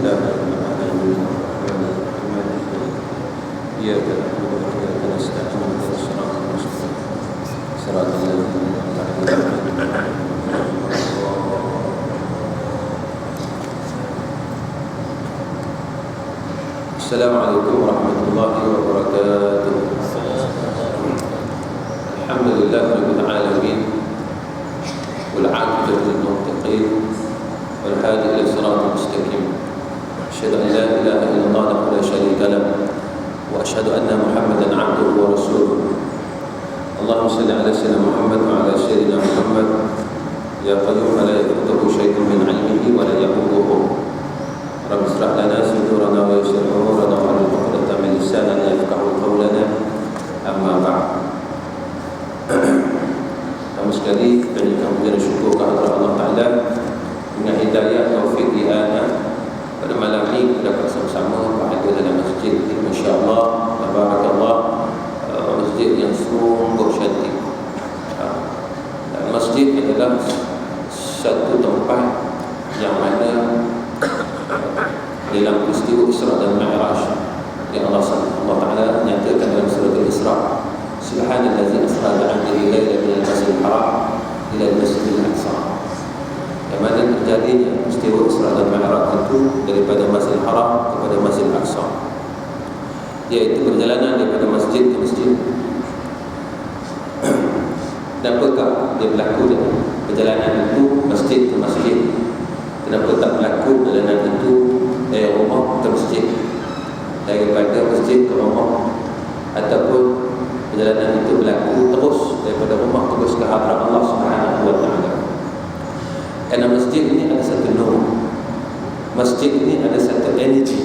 لله رب العالمين الرحمن الرحيم إياك نعبد وإياك نستعين اهدنا الصراط المستقيم صراط الذين أنعمت عليهم. Assalamualaikum warahmatullahi wabarakatuh. Alhamdulillahirabbil alamin wal 'aqibatu lil muttaqin wal hadi ila siratal mustaqim. Asyhadu an la ilaha illallah wahdahu la syarika lahu wa asyhadu anna Muhammadan 'abduhu wa rasuluh. Allahumma shalli ala sayyidina Muhammad wa ala sayyidina Muhammad ya qayyum la yaqutuhu syai'un min 'ilmihi wa la yaqutuhu. Rabbi ishrah lana sudurana wa yassir umurana wa hlul 'uqdatam min lisanina yafqahu qawlana. Amma ba'd. Pertama sekali kita ucapkan puji dan syukur kepada Allah Taala dengan hidayah taufik diana pada malam ini kita dapat sama-sama berada dalam masjid ini, masya-Allah, tabarakallah, masjid yang sungguh cantik. Dan masjid adalah satu tempat yang mana dalam peristiwa Isra dan Mi'raj yang Allah Taala nyatakan dalam surah Al-Isra, subhanallazi asra bi 'abdihi lailan minal masjidil haram ila al-masjidil aqsa. Yang mana terjadinya peristiwa Isra dan Mi'raj itu daripada Masjidil Haram kepada Masjidil Aqsa, iaitu perjalanan daripada masjid ke masjid. Dan apakah dia berlaku dengan perjalanan itu masjid ke masjid? Kenapa tak berlaku perjalanan itu dari rumah ke masjid, daripada masjid ke rumah, ataupun perjalanan itu berlaku terus daripada rumah terus ke hadrat Allah Subhanahu wa taala? Kerana masjid ini ada satu nur, masjid ini ada satu energi,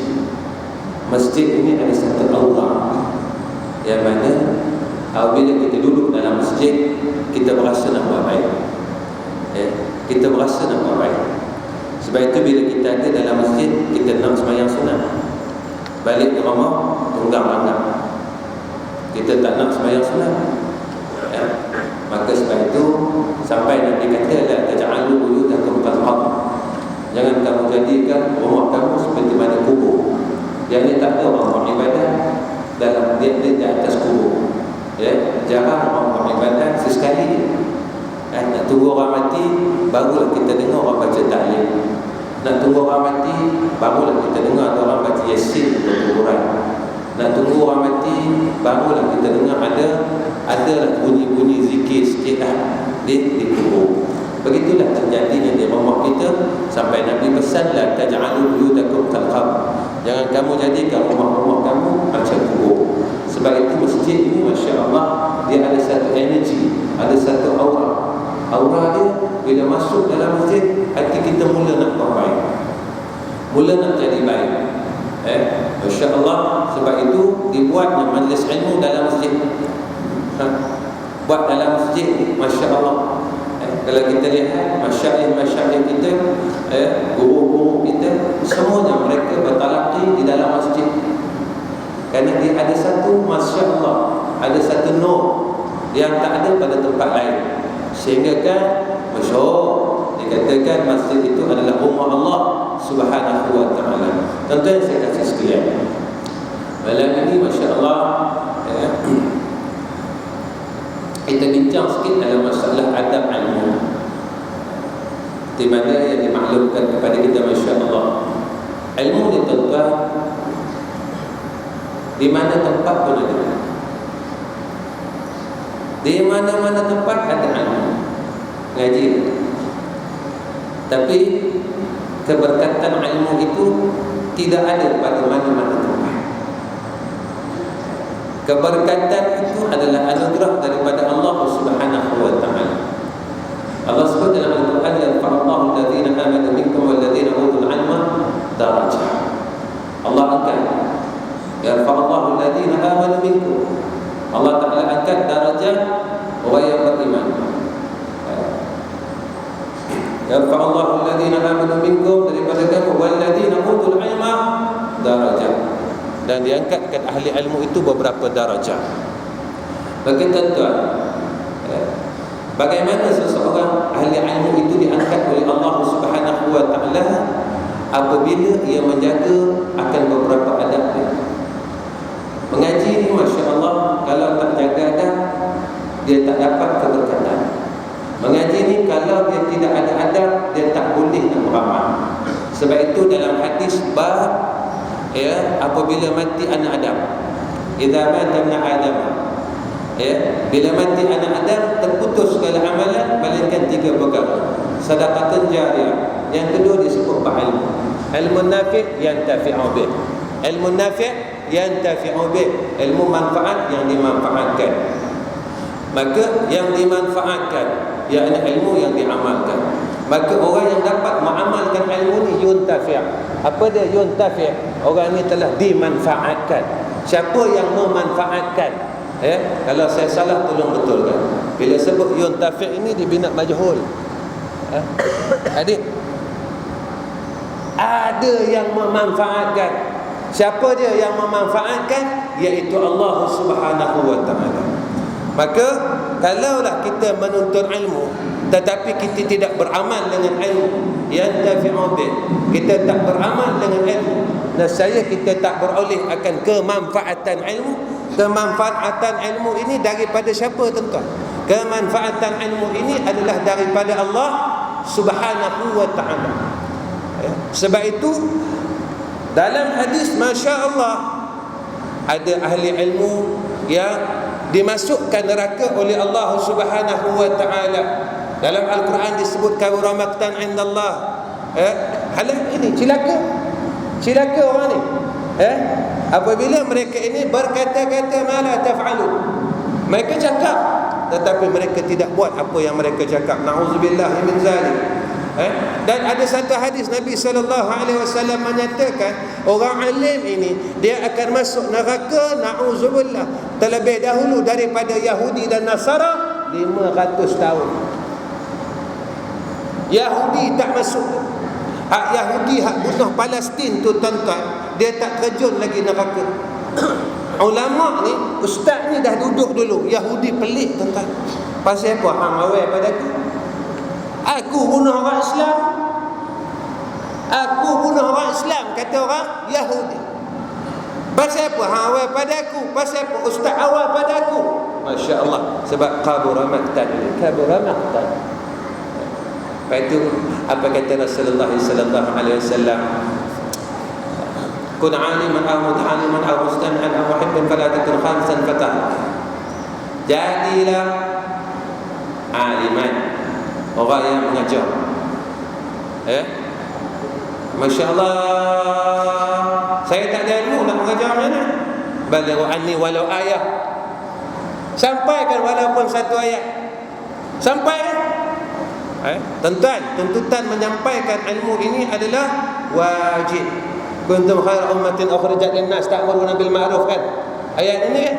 masjid ini ada satu aura, yang mana apabila kita duduk dalam masjid, kita berasa nak buat baik, kita berasa nak buat baik. Sebab itu bila kita ada dalam masjid, kita nak sembahyang sunat, balik ke rumah tunggang langgar, kita tak nak sembahyang sunat, maka sebab itu sampai Nabi kata la taj'alu buyutakum qal-qabr, jangan kamu jadikan rumah kamu seperti mana kubur. Yang ni tak ada orang buat ibadah dalam dia di atas kubur, jarang orang buat ibadah sesekali. Nak tunggu orang mati barulah kita dengar orang baca tahlil. Nak tunggu orang mati barulah kita dengar ada orang baca yasin atau kuburan. Nak tunggu orang mati barulah kita dengar adalah bunyi-bunyi zikir sikit di kubur. Begitulah terjadinya di rumah kita, sampai Nabi pesan la taj'alu buyutakum kal-qabr, jangan kamu jadikan rumah-rumah kamu macam kubur. Sebab itu masjid ini masya-Allah dia ada satu energi, ada satu aura. Aura dia bila masuk dalam masjid, hati kita mula nak buat baik, mula nak jadi baik. Masya-Allah, sebab itu dibuatnya majlis ilmu dalam masjid. Buat dalam masjid, masya-Allah. Kalau kita lihat masyayikh kita, guru-guru kita, semuanya mereka bertalaqi di dalam masjid. Kerana dia ada satu, masya-Allah, ada satu nur yang tak ada pada tempat lain. Sehingga kan masyhur dikatakan masjid itu adalah rumah Allah Subhanahu wa taala. Tuan-tuan saya kasih sekalian, malam ini masya-Allah kita bincang sikit dalam masalah adab ilmu, di mana yang dimaklumkan kepada kita masya-Allah. Ilmu ni tuan-tuan, di mana tempat pun ada, di mana-mana tempat ada ilmu ngaji. Tapi keberkatan ilmu itu tidak ada pada mana-mana tempat. Keberkatan itu adalah anugerah daripada Allah Subhanahu wa taala. Allah sebut dalam Al-Quran, yarfa'ullahu alladhina amanu minkum walladhina utul 'ilma darajat. Allah angkat, yarfa'ullahu alladhina amanu minkum, Allah Taala angkat darajat orang yang beriman. Yarfa'ullahu alladhina amanu minkum, daripada kamu, walladhina utul 'ilma darajat, dan diangkatkan ahli ilmu itu beberapa darajat. Bagi tuan-tuan, bagaimana seseorang ahli ilmu itu diangkat oleh Allah Subhanahu wa taala? apabila ia menjaga akan beberapa adab dia. Mengaji ni Masya Allah, kalau tak jaga adab, dia tak dapat keberkatan. Mengaji ni kalau dia tidak ada adab, dia tak boleh nak beramal. Sebab itu dalam hadis bab, ya, apabila mati anak Adam, idza mata ibn Adam, ya, bila mati anak Adam, terputus segala amalan melainkan 3 perkara. Sedekah jariyah, yang kedua disebut ilmu. Ilmu nafi' yang tafi'u bih. Ilmu nafi' yang tafi'u bih, ilmu manfaat yang dimanfaatkan. Maka yang dimanfaatkan, yakni ilmu yang diamalkan. Maka orang yang dapat mengamalkan ilmu ni yuntafi'. Apa dia yuntafi'? Orang ni telah dimanfaatkan. Siapa yang memanfaatkan? Kalau saya salah tolong betulkan. Bila sebut yuntafi' ini dibina majhul. Adik, ada yang memanfaatkan. Siapa dia yang memanfaatkan? Iaitu Allah Subhanahu wa ta'ala. Maka kalaulah kita menuntut ilmu tetapi kita tidak beramal dengan ilmu yang tafi'u bih, kita tak beramal dengan ilmu, nescaya kita tak beroleh akan kemanfaatan ilmu. Kemanfaatan ilmu ini daripada siapa tuan-tuan? Kemanfaatan ilmu ini adalah daripada Allah Subhanahu wa ta'ala. Sebab itu dalam hadis Masya Allah, ada ahli ilmu yang dimasukkan neraka oleh Allah Subhanahu wa ta'ala. Dalam Al-Quran disebut kabura maqtan indallah. Halal ini cilaka orang ni. Apabila mereka ini berkata-kata ma la taf'alu, mereka cakap tetapi mereka tidak buat apa yang mereka cakap. Na'udzubillah min zalik. Dan ada satu hadis Nabi SAW menyatakan orang alim ini dia akan masuk neraka, na'udzubillah, terlebih dahulu daripada Yahudi dan Nasara 500 tahun. Yahudi tak masuk. Hak Yahudi, hak bunuh Palestin tu tuan-tuan, dia tak terjun lagi neraka. Ulama ni, ustaz ni dah duduk dulu. Yahudi pelik tuan-tuan. Pasal apa? Hang awal pada aku bunuh orang Islam. Aku bunuh orang Islam, kata orang Yahudi. Pasal apa? Hang awal pada aku. Pasal apa? Ustaz awal pada aku. Masya Allah. Sebab kabura maqtan. Kabura maqtan. Lepas itu apa kata Rasulullah sallallahu alaihi wasallam? Kun aliman aw muta'alliman aw mustami'an aw muhibban fala takun khamsan fatah. Jadilah aliman, orang yang mengajar. Masya Allah, saya tak ada ilmu nak mengajar macam mana? Balighu anni walau ayat. Sampaikan walaupun satu ayat. Sampaikan. Tuan-tuan, tuntutan menyampaikan ilmu ini adalah wajib. Kuntum khaira ummatin ukhrijat lin-nas ta'muruna bil ma'ruf, kan? Ayat ini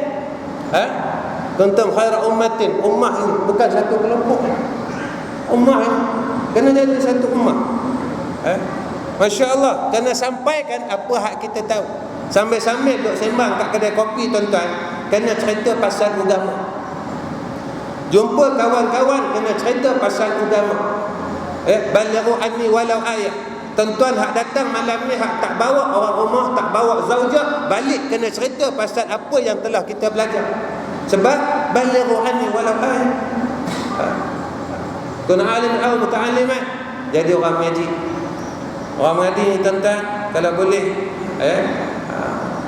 kan? Kuntum khaira ummatin, ummah ini bukan satu kelompok. Ummah ini kena jadi satu ummah. Masya Allah, kena sampaikan apa hak kita tahu. Sambil-sambil duk sembang kat kedai kopi tuan-tuan, kena cerita pasal agama. Jumpa kawan-kawan, kena cerita pasal agama. Balighu anni walau ayat. Tuan-tuan hak datang malam ni, hak tak bawa orang rumah, tak bawa zaujah, balik kena cerita pasal apa yang telah kita belajar. Sebab balighu anni walau ayat. Kun alim aw muta'alliman, jadi orang mengaji. Orang mengaji ni tuan-tuan, kalau boleh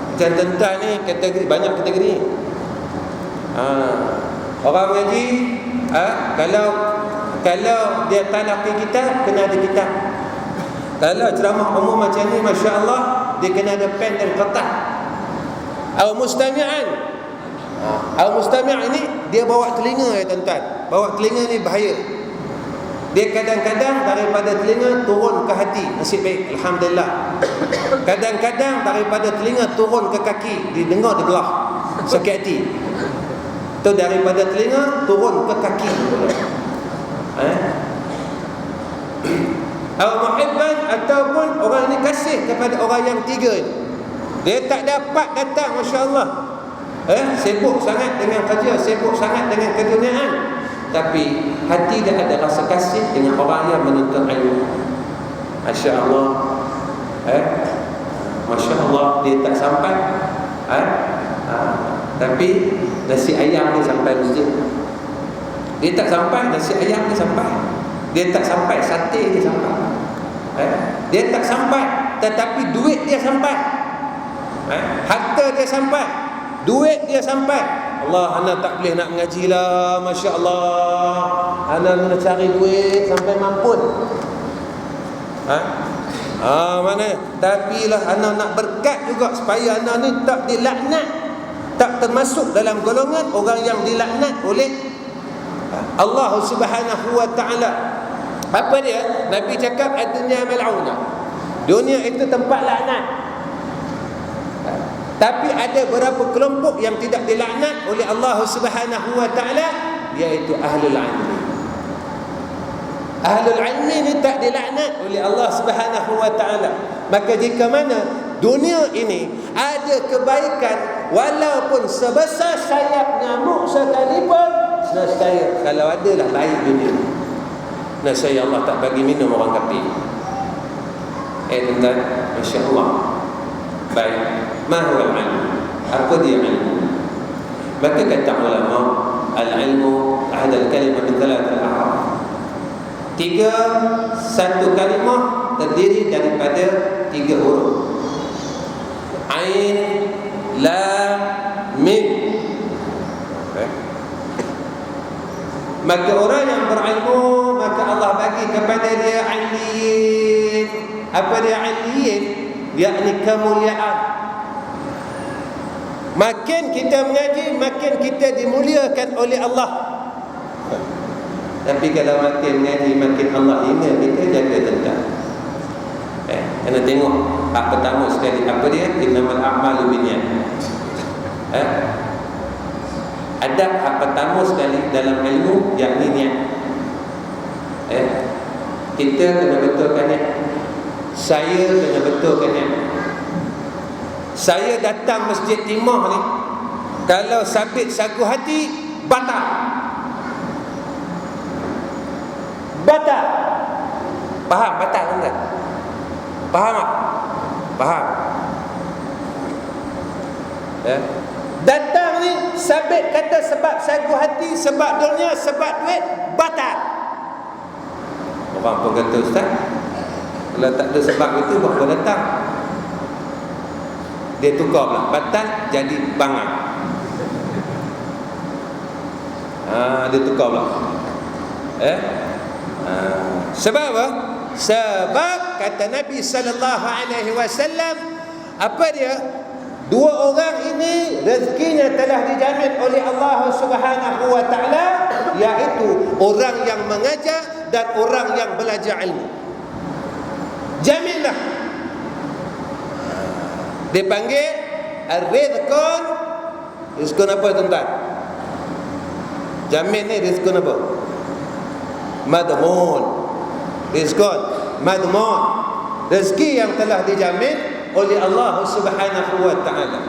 macam tuan-tuan ni kategori, banyak kategori. Orang mengaji, kalau dia talaqi kitab, kena ada kitab. Kalau ceramah umum macam ni, Masya Allah, dia kena ada pen dan kertas. Al-mustami'an. Al-mustami' ini dia bawa telinga ya tuan-tuan. Bawa telinga ni bahaya. Dia kadang-kadang daripada telinga turun ke hati. Nasib baik, alhamdulillah. Kadang-kadang daripada telinga turun ke kaki, didengar dibelah, sakit hati. Itu daripada telinga turun ke kaki. Al-muhibban, ataupun orang ni kasih kepada orang yang tiga ni. Dia tak dapat datang, Masya Allah, sibuk sangat dengan kerja, sibuk sangat dengan keduniaan, tapi hati dia ada rasa kasih dengan orang yang menuntut ilmu. Masya Allah. Masya Allah, dia tak sampai. Tapi nasi ayam dia sampai masjid. Dia tak sampai, nasi ayam dia sampai. Dia tak sampai, sate dia sampai. Dia tak sampai, tetapi duit dia sampai. Harta dia sampai, duit dia sampai. Allah, anak tak boleh nak mengaji lah, Masya Allah, anak nak cari duit sampai mampun. Mana? Tapi lah anak nak berkat juga supaya anak ni tak dilaknat, tak termasuk dalam golongan orang yang dilaknat oleh Allah Subhanahu wa ta'ala. Apa dia? Nabi cakap ad-dunya mal'unah. Dunia itu tempat laknat. Tapi ada beberapa kelompok yang tidak dilaknat oleh Allah Subhanahu wa ta'ala, iaitu ahlul ilmi. Ahlul ilmi ni tak dilaknat oleh Allah Subhanahu wa ta'ala. Maka jika mana dunia ini ada kebaikan walaupun sebesar sayap nyamuk sekalipun, nescaya kalau adalah baik dunia, nescaya Allah tak bagi minum orang kafir. Tuan-tuan, Masya Allah. Baik, mahal ilmu. Apa dia ilmu? Maka kata ulama, al-ilmu ahadal kalimah min thalathah al-a'raf. Satu kalimah terdiri daripada 3 huruf. Ain, lam, mim. Maka orang yang berilmu, maka Allah bagi kepada dia illiyin. Apa dia illiyin? Yakni kemuliaan. Makin kita mengaji, makin kita dimuliakan oleh Allah. Tapi kalau makin mengaji, makin Allah hina kita, jaga tentang. Kena tengok hak pertama sekali. Apa dia? Innamal a'malu binniyat. Adab hak pertama sekali dalam ilmu, yakni niat. Kita kena betulkan niat. Saya kena betulkan niat. Saya datang Masjid Timah ni, kalau sabit sagu hati, batal. Batal. Faham? Batal kan? Faham tak? Faham? Datang ni sabit kata sebab sagu hati, sebab dunia, sebab duit, batal. Orang pun kata, Ustaz, kalau tak ada sebab itu, buat apa datang? Dia tukar pula, batal jadi bangang. Dia tukar pula. Sebab apa? Sebab kata Nabi sallallahu alaihi wasallam, apa dia? 2 orang ini rezekinya telah dijamin oleh Allah Subhanahu wa ta'ala, iaitu orang yang mengajar dan orang yang belajar ilmu. Jaminlah. Dia panggil ar-rizqun. Rizqun apa tuan-tuan? Jamin ni rizqun apa? Madmun. Rizqun madmun. Rezeki yang telah dijamin oleh Allah Subhanahu wa ta'ala.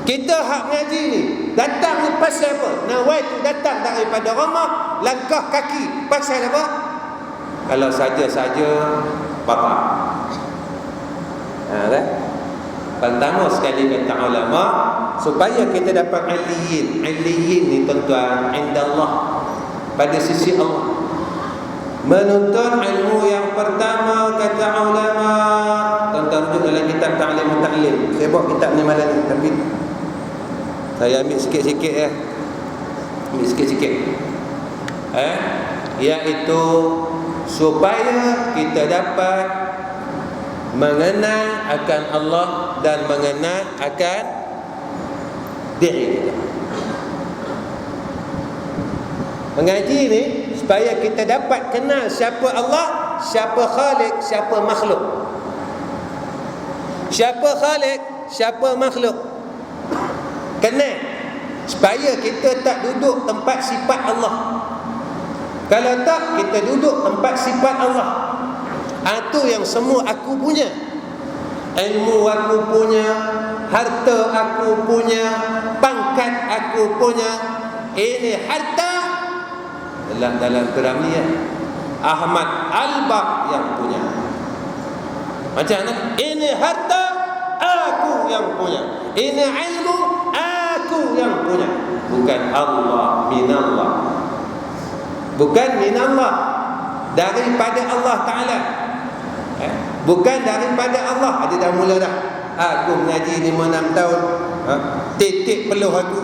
Kita hak mengaji ni, datang ni pasal apa? Nawaitu datang daripada rumah, langkah kaki, pasal apa? Kalau saja-saja, batal. Pertama sekali kata ulama, supaya kita dapat illiyin. Illiyin ni tuan-tuan, indallah, pada sisi Allah. Menuntut ilmu yang pertama kata ulama, tuan-tuan rujuk dalam kitab Ta'lim Ta'lim. Saya bawa kitab ni malam ni, tapi saya ambil sikit-sikit ya. Ambil sikit-sikit. Iaitu supaya kita dapat mengenal akan Allah dan mengenal akan diri kita. Mengaji ni supaya kita dapat kenal siapa Allah, siapa Khalik, siapa makhluk. Siapa Khalik, siapa makhluk. Kenal supaya kita tak duduk tempat sifat Allah. Kalau tak, kita duduk tempat sifat Allah. Itu yang semua aku punya. Ilmu aku punya, harta aku punya, pangkat aku punya. Ini harta dalam Piramiyah Ahmad Al-Baq yang punya. Macam mana? Ini harta aku yang punya, ini ilmu aku yang punya. Bukan Allah, minallah. Bukan minallah, daripada Allah Ta'ala. Bukan daripada Allah. Ada dah mula dah. Aku mengaji 5-6 tahun, titik peluh aku.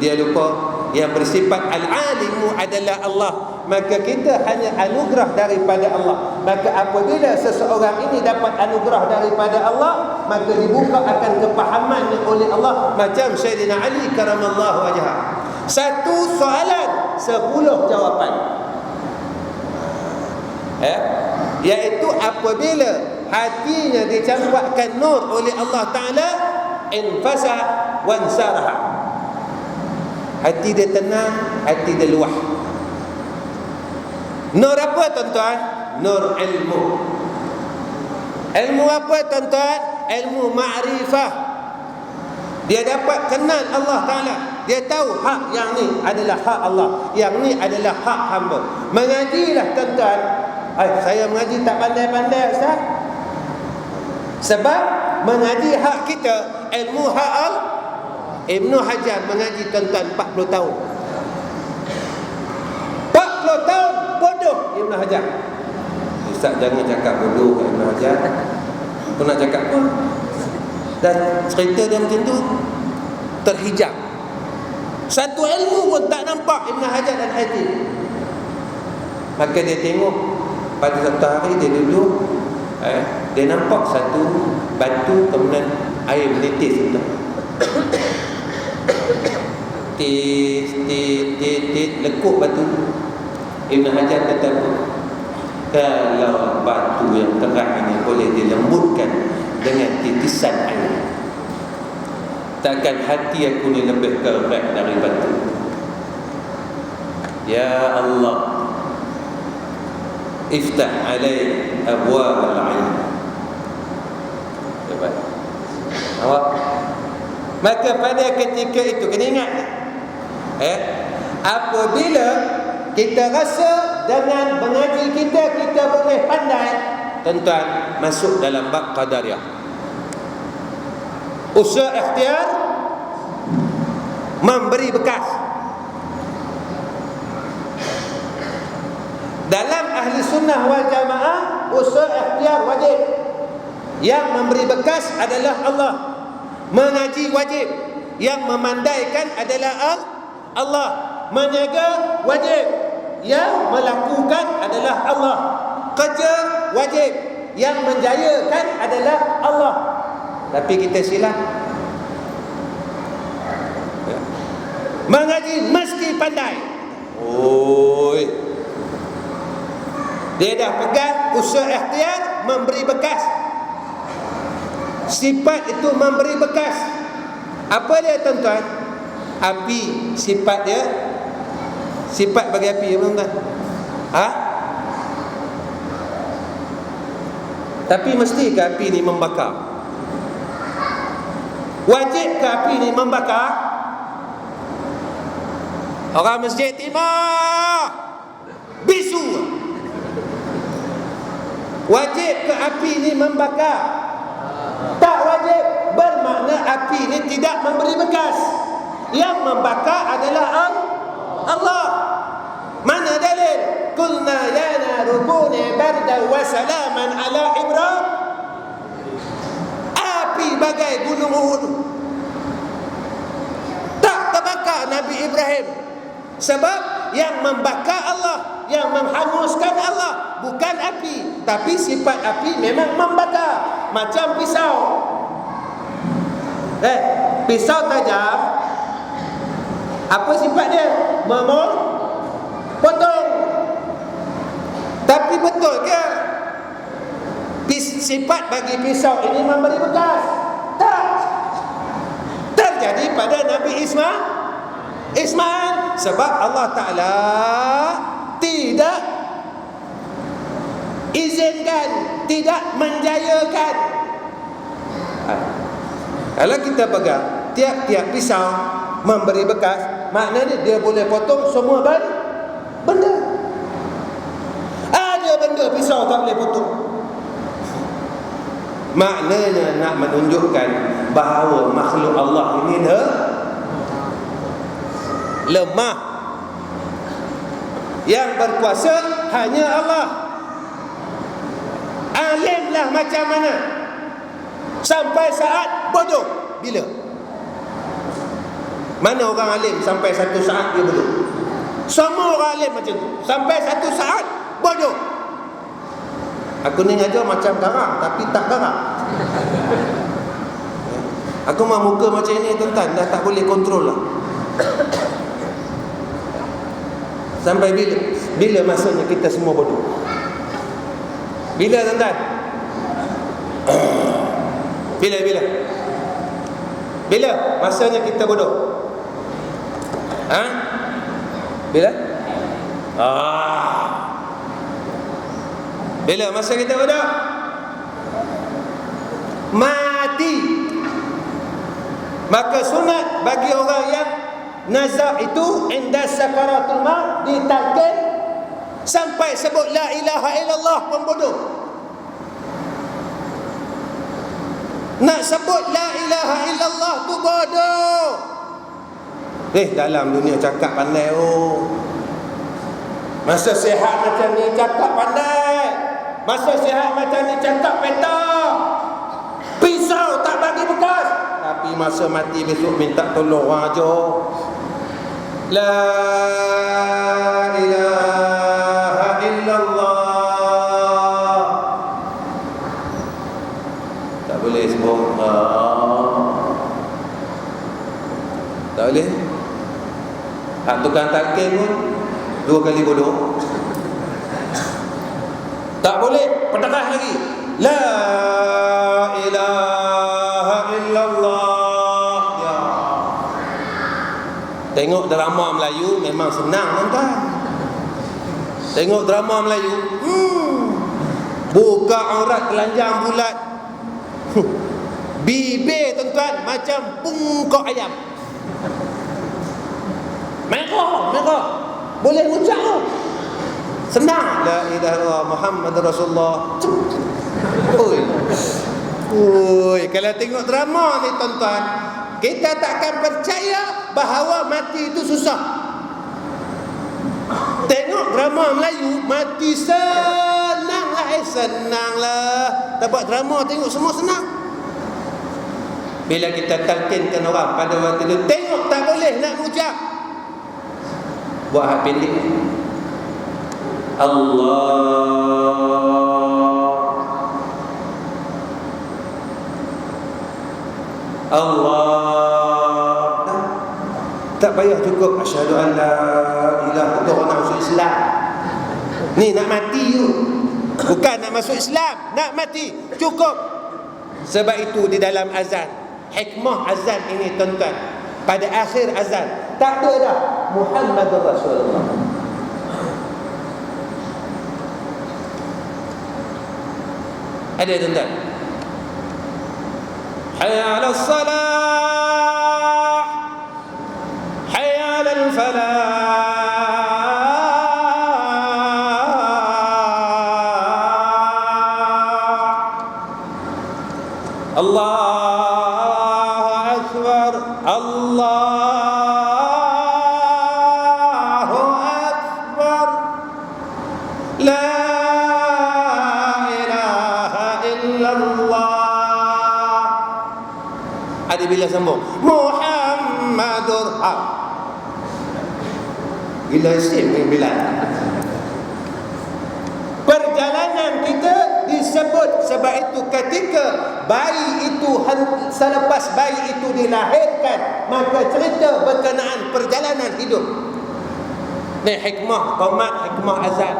Dia lupa yang bersifat al-alimu adalah Allah. Maka kita hanya anugerah daripada Allah. Maka apabila seseorang ini dapat anugerah daripada Allah, maka dibuka akan kepahamannya oleh Allah. Macam Sayyidina Ali karamallahu wajhah, satu soalan 10 jawapan. Iaitu apabila hatinya dicampakkan nur oleh Allah Ta'ala, infasa wansaraha, hati dia tenang, hati dia luah. Nur apa tuan-tuan? Nur ilmu. Ilmu apa tuan-tuan? Ilmu ma'rifah. Dia dapat kenal Allah Ta'ala. Dia tahu hak yang ni adalah hak Allah, yang ni adalah hak hamba. Mengajilah tuan-tuan. Saya mengaji tak pandai-pandai Ustaz. Sebab mengaji hak kita, ilmu hak Allah. Ibnu Hajar mengaji tuan-tuan 40 tahun. 40 tahun bodoh Ibnu Hajar. Ustaz jangan cakap bodoh kat Ibnu Hajar. Kau nak cakap apa? Dan cerita dia macam tu terhijab. Satu ilmu pun tak nampak Ibnu Hajar dan Haytham. Maka dia tengok pada satu hari dia duduk, dia nampak satu batu, kemudian air menitis. Tit lekuk batu. Ibn Hajar kata, kalau batu yang terang ini boleh dilembutkan dengan titisan air, takkan hati aku ni lebih kerat dari batu. Ya Allah, iftah alai abwab al-ilm. Awak. Maka pada ketika itu kena ingat, apabila kita rasa dengan mengaji kita boleh pandai, tuan-tuan, masuk dalam bab qadariyah. Usaha ikhtiar memberi bekas. Dalam ahli sunnah wal jamaah, usaha ikhtiar wajib. Yang memberi bekas adalah Allah. Mengaji wajib. Yang memandaikan adalah Allah. Meniaga wajib. Yang melakukan adalah Allah. Kerja wajib. Yang menjayakan adalah Allah. Tapi kita silap. Mengaji mesti pandai. Dia dah pegang usaha ikhtiar memberi bekas. Sifat itu memberi bekas. Apa dia tuan-tuan? Api, sifat dia. Sifat bagi api, tuan-tuan. Tapi mesti ke api ni membakar? Wajib ke api ni membakar? Orang masjid timah bisu. Wajib ke api ni membakar? Tak wajib. Bermakna api ni tidak memberi bekas. Yang membakar adalah Allah. Mana dalil? Qulna ya naru kuni bardan wa salaman ala Ibrahim. Api bagai gunung Uhud tak terbakar Nabi Ibrahim. Sebab yang membakar Allah, yang menghanguskan Allah, bukan api. Tapi sifat api memang membakar. Macam pisau. Pisau tajam, apa sifat dia? Potong. Tapi betul ke sifat bagi pisau ini memberi bekas? Tak. Terjadi pada Nabi Ismail. Sebab Allah Ta'ala tidak izinkan, tidak menjayakan. Kalau kita pegang tiap-tiap pisau memberi bekas, maknanya dia boleh potong semua benda. Ada benda pisau tak boleh potong. Maknanya nak menunjukkan bahawa makhluk Allah ini lemah. Yang berkuasa hanya Allah. Alimlah macam mana, sampai saat bodoh. Bila? Mana orang alim sampai satu saat dia bodoh? Semua orang alim macam tu, sampai satu saat bodoh. Aku ni ngajar macam garang, tapi tak garang. Aku mah muka macam ni tuan-tuan, dah tak boleh kontrol lah. Sampai bila? Bila masanya kita semua bodoh? Bila tuan-tuan? Bila? Bila masanya kita bodoh? Bila? Bila masa kita bodoh? Mati. Maka sunat bagi orang yang nazar itu inda sakaratul maut ditalkin sampai sebut la ilaha illallah pun bodoh. Nak sebut la ilaha illallah tu bodoh. Dalam dunia cakap pandai. Masa sihat macam ni cakap pandai, masa sihat macam ni cakap peta, pisau tak bagi bekas. Tapi masa mati besok minta tolong orang aja. La ilaha illallah. Tak boleh sebut. Tak boleh. Hak tukang talqin pun 2 kali bodoh. Tak boleh pedekah lagi. La ilaha illallah. Ya. Tengok drama Melayu memang senang tuan-tuan. Tengok drama Melayu, buka aurat telanjang bulat. Bibir tuan-tuan macam pungkok ayam. Merah. Boleh ucap. Senang. La ilaha illallah Muhammadur Rasulullah. Oi, kalau tengok drama ni tuan-tuan, kita takkan percaya bahawa mati itu susah. Tengok drama Melayu, mati senanglah. Tak buat drama, tengok semua senang. Bila kita talqinkan orang pada waktu itu, tengok tak boleh nak ucap. Buat hak pendek. Allah. Tak payah cukup asyhadu an la ilaha illallah masuk Islam. Ni nak mati you. Bukan nak masuk Islam, nak mati. Cukup. Sebab itu di dalam azan, hikmah azan ini tuan-tuan, pada akhir azan tak ada dah Muhammadur Rasulullah. Ada tuan-tuan. Hayya 'alas salah, hayya 'alal falah. Allahu akbar, Allahu akbar. La ada bila sambung Muhammadur bila isim ni bila perjalanan kita disebut. Sebab itu ketika bayi itu selepas bayi itu dilahirkan, maka cerita berkenaan perjalanan hidup. Ni hikmah qomat, hikmah azan.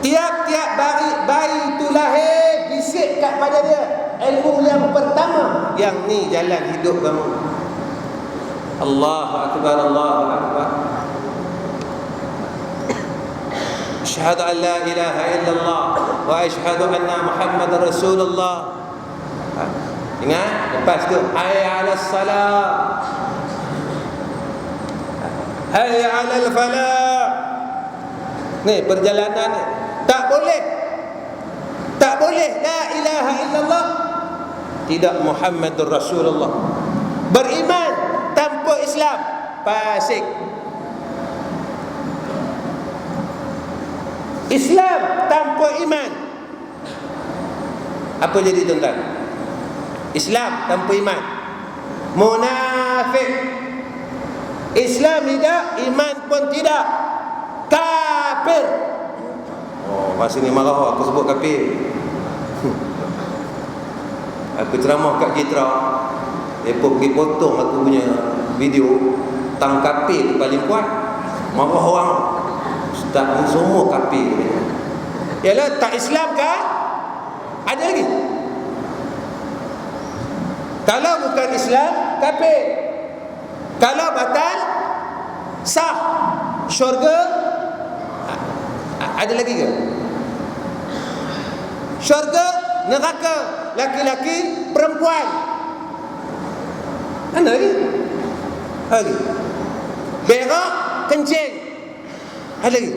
Tiap-tiap bayi itu lahir, bisikkan pada dia ilmu yang pertama, yang ni jalan hidup kamu. Allahu akbar, Allahu akbar. Asyhadu an la ilaha illallah wa asyhadu anna Muhammadar Rasulullah. Ingat lepas tu hayya 'alas salah, hayya 'alal falah. Ni perjalanan ni tak boleh tidak Muhammadur Rasulullah. Beriman tanpa Islam fasik. Islam tanpa iman apa jadi tuan-tuan? Islam tanpa iman munafik. Islam tidak, iman pun tidak, kafir. Oh, masa ni marah aku sebut kafir. Aku ceramah kat Citra, mereka pergi potong aku punya video tang kafir tu paling kuat. Marah orang, ustaz ni semua kafir. Yalah, tak Islam kan? Ada lagi. Kalau bukan Islam, kafir. Kalau batal, sah. Syurga, ada lagi ke? Syurga, neraka, laki-laki, perempuan. Ada lagi? Lagi. Berak, kencing. Ada lagi?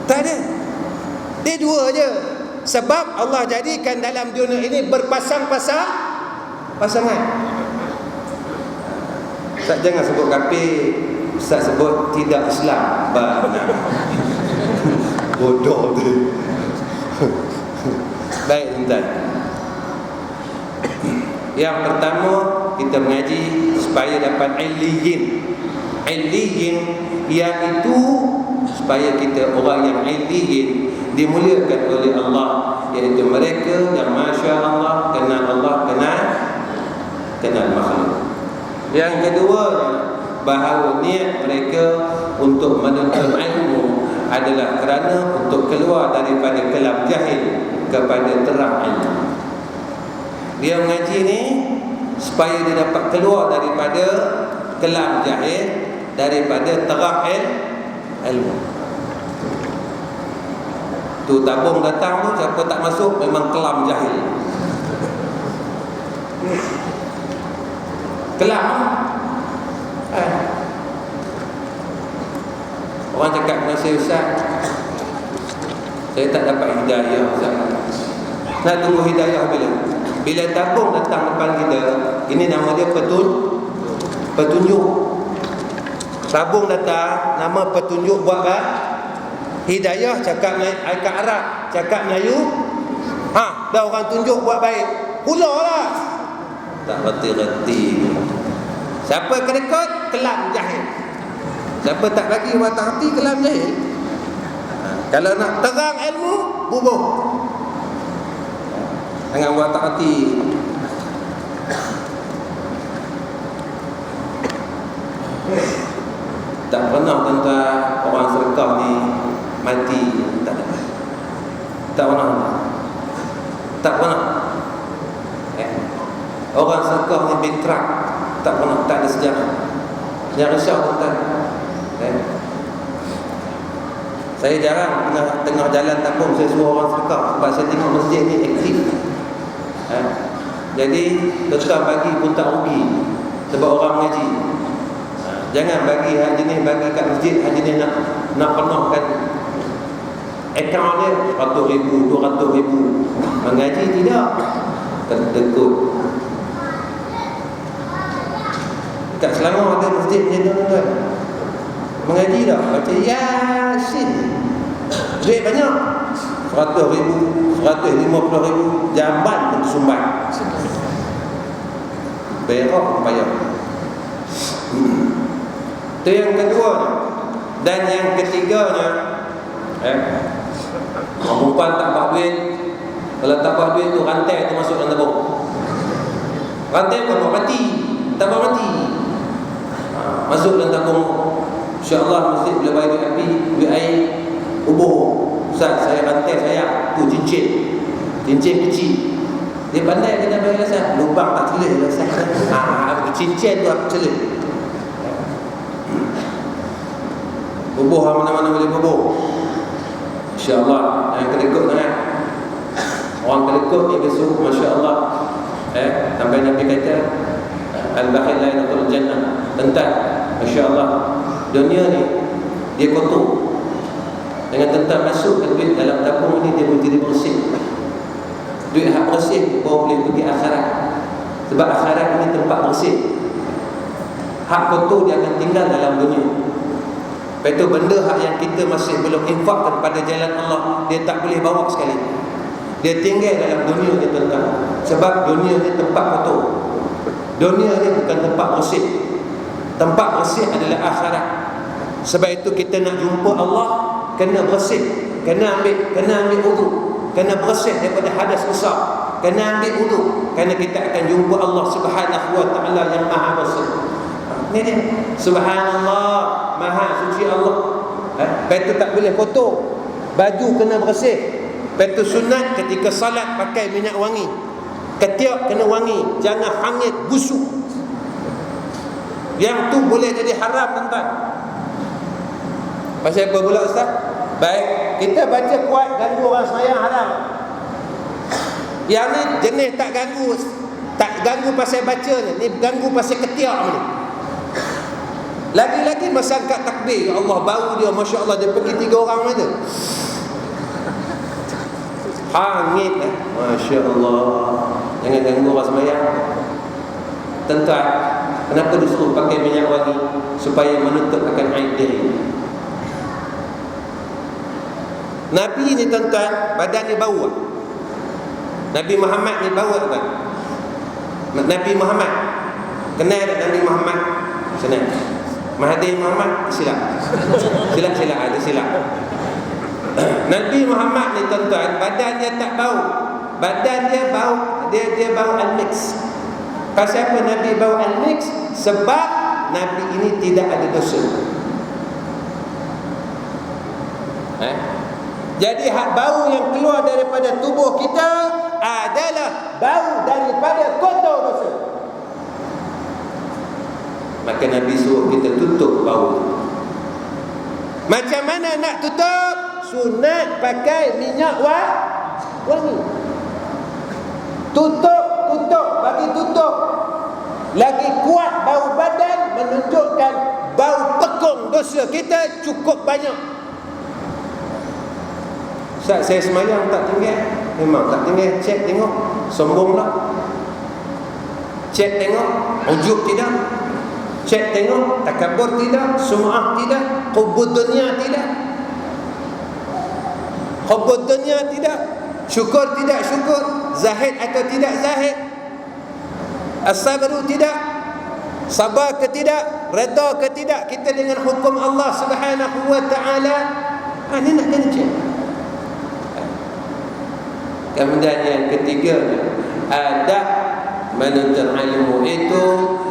Tak ada. Dia dua je. Sebab Allah jadikan dalam dunia ini berpasang-pasang pasangan. Ustaz jangan sebut kafir, Ustaz sebut tidak Islam. Bodoh tu. Baik tuan-tuan. Yang pertama kita mengaji supaya dapat illiyin. Illiyin iaitu supaya kita orang yang illiyin dimuliakan oleh Allah, iaitu mereka yang masya Allah kenal Allah, kenal makhluk. Yang kedua, bahawa niat mereka untuk menuntut ilmu adalah kerana untuk keluar daripada kelam jahil kepada terang ilmu. Dia mengaji ni supaya dia dapat keluar daripada kelam jahil, daripada terang ilmu. Tu tabung datang tu, siapa tak masuk memang kelam jahil. Kelam. Orang cakap dengan saya, Ustaz, saya tak dapat hidayah, Ustaz. Nak tunggu hidayah bila? Bila tabung datang depan kita, ini nama dia petunjuk. Tabung datang, nama petunjuk buat apa? Hidayah cakap Aikat Arab, cakap Melayu. Dah orang tunjuk buat baik, pulau lah. Tak reti-reti. Siapa kedekut, kelam jahil. Siapa tak bagi buat hati, kelam jahil. Kalau nak terang ilmu, bubuh. Jangan buat tak hati. Tak pernah tuan-tuan orang sedekah ni mati. Tak pernah. Tak pernah. Orang sedekah ni bankrupt. Tak pernah, tak ada sejarah. Jangan risau tuan-tuan. Saya jarang tengah jalan tabung saya suruh orang sedekah, sebab saya tengok masjid ni aktif. Jadi tuan bagi pun tak rugi, sebab orang mengaji. Jangan bagi hak jenis, bagi kat masjid hak jenis nak penuhkan akaun dia 100,000, 200,000. Mengaji tidak, tertekut. Kat Selangor ada masjid macam tu tuan. Mengaji tak? Baca Yasin. Duit banyak. 100,000, 150,000, jamban pun sumbang. Berak payah. Itu yang kedua. Dan yang ketiganya, perempuan tak buat duit. Kalau tak buat duit tu, rantai tu masuk dalam tabung. Rantai bukan buat mati, tak buat mati. Masuk dalam tabung. InsyaAllah masjid bila bayar duit api, duit air, hubung. Ustaz, saya rantai saya tu cincin kecil. Dia pandai dia dah bayar Ustaz. Lubang tak celih Ustaz. Cincin tu aku celih. Bubuh mana-mana boleh bubuh. InsyaAllah. Yang kedekut kan, orang kedekut ni besok, masya-Allah. Sampai Nabi kata al-bakhil la yadkhulul jannah. Tentang masya-Allah, dunia ni dia kotor. Dengan tentang masuk ke duit dalam tabung ni, dia pun jadi bersih. Duit hak bersih bersih baru boleh pergi akhirat. Sebab akhirat ini tempat bersih. Hak kotor dia akan tinggal dalam dunia. Lepas tu benda hak yang kita masih belum infakkan pada jalan Allah, dia tak boleh bawa sekali. Dia tinggal dalam dunia ni tuan-tuan. Sebab dunia ni tempat kotor. Dunia ni bukan tempat bersih. Tempat bersih adalah akhirat. Sebab itu kita nak jumpa Allah, kena bersih, kena ambil wudu, kena bersih daripada hadas besar, kena ambil wudu, kerana kita akan jumpa Allah Subhanahu wa taala yang maha bersih. Ni dia, subhanallah, maha suci Allah. Lepas tu tak boleh kotor. Baju kena bersih. Lepas tu sunat ketika salat pakai minyak wangi. Ketiak kena wangi, jangan hangit busuk. Yang tu boleh jadi haram, tuan-tuan. Pasal apa pula ustaz? Baik, kita baca kuat ganggu orang sembahyang haram. Yang ni jenis tak ganggu pasal baca ni ganggu pasal ketiak ni. Lagi-lagi masa angkat takbir, ya Allah, bau dia, Masya Allah, dia pergi 3 orang aja. Hangit lah, Masya Allah. Jangan ganggu orang sembahyang. Tuan-tuan, kenapa disuruh pakai minyak wangi? Supaya menutup akan aib diri. Nabi ni tuan-tuan, badan ni bau. Nabi Muhammad ni bau kan? Nabi Muhammad, kenal tak Nabi Muhammad? Senang. Mahathir Muhammad, silap. Silap, ada silap. Nabi Muhammad ni tuan-tuan, badan dia tak bau. Badan dia bau, dia bau al-mix. Pasal apa Nabi bau al-mix? Sebab Nabi ini tidak ada dosa. Jadi hak bau yang keluar daripada tubuh kita adalah bau daripada kotor dosa. Maka Nabi suruh kita tutup bau. Macam mana nak tutup? Sunat pakai minyak wangi. Tutup, bagi tutup. Lagi kuat bau badan menunjukkan bau pekung dosa kita cukup banyak. Ustaz, saya semayang tak tinggal. Memang tak tinggal. Cek tengok, sombonglah. Cek tengok, ujub tidak. Cek tengok, takabur tidak, sum'ah tidak, hubud dunia tidak. Hubud dunia tidak, syukur tidak syukur, zahid atau tidak zahid, as-sabru tidak, sabar ke tidak, redha ke tidak kita dengan hukum Allah Subhanahu wa taala. Ini nak kena cek. Kemudian yang ketiga, adab menuntut ilmu itu,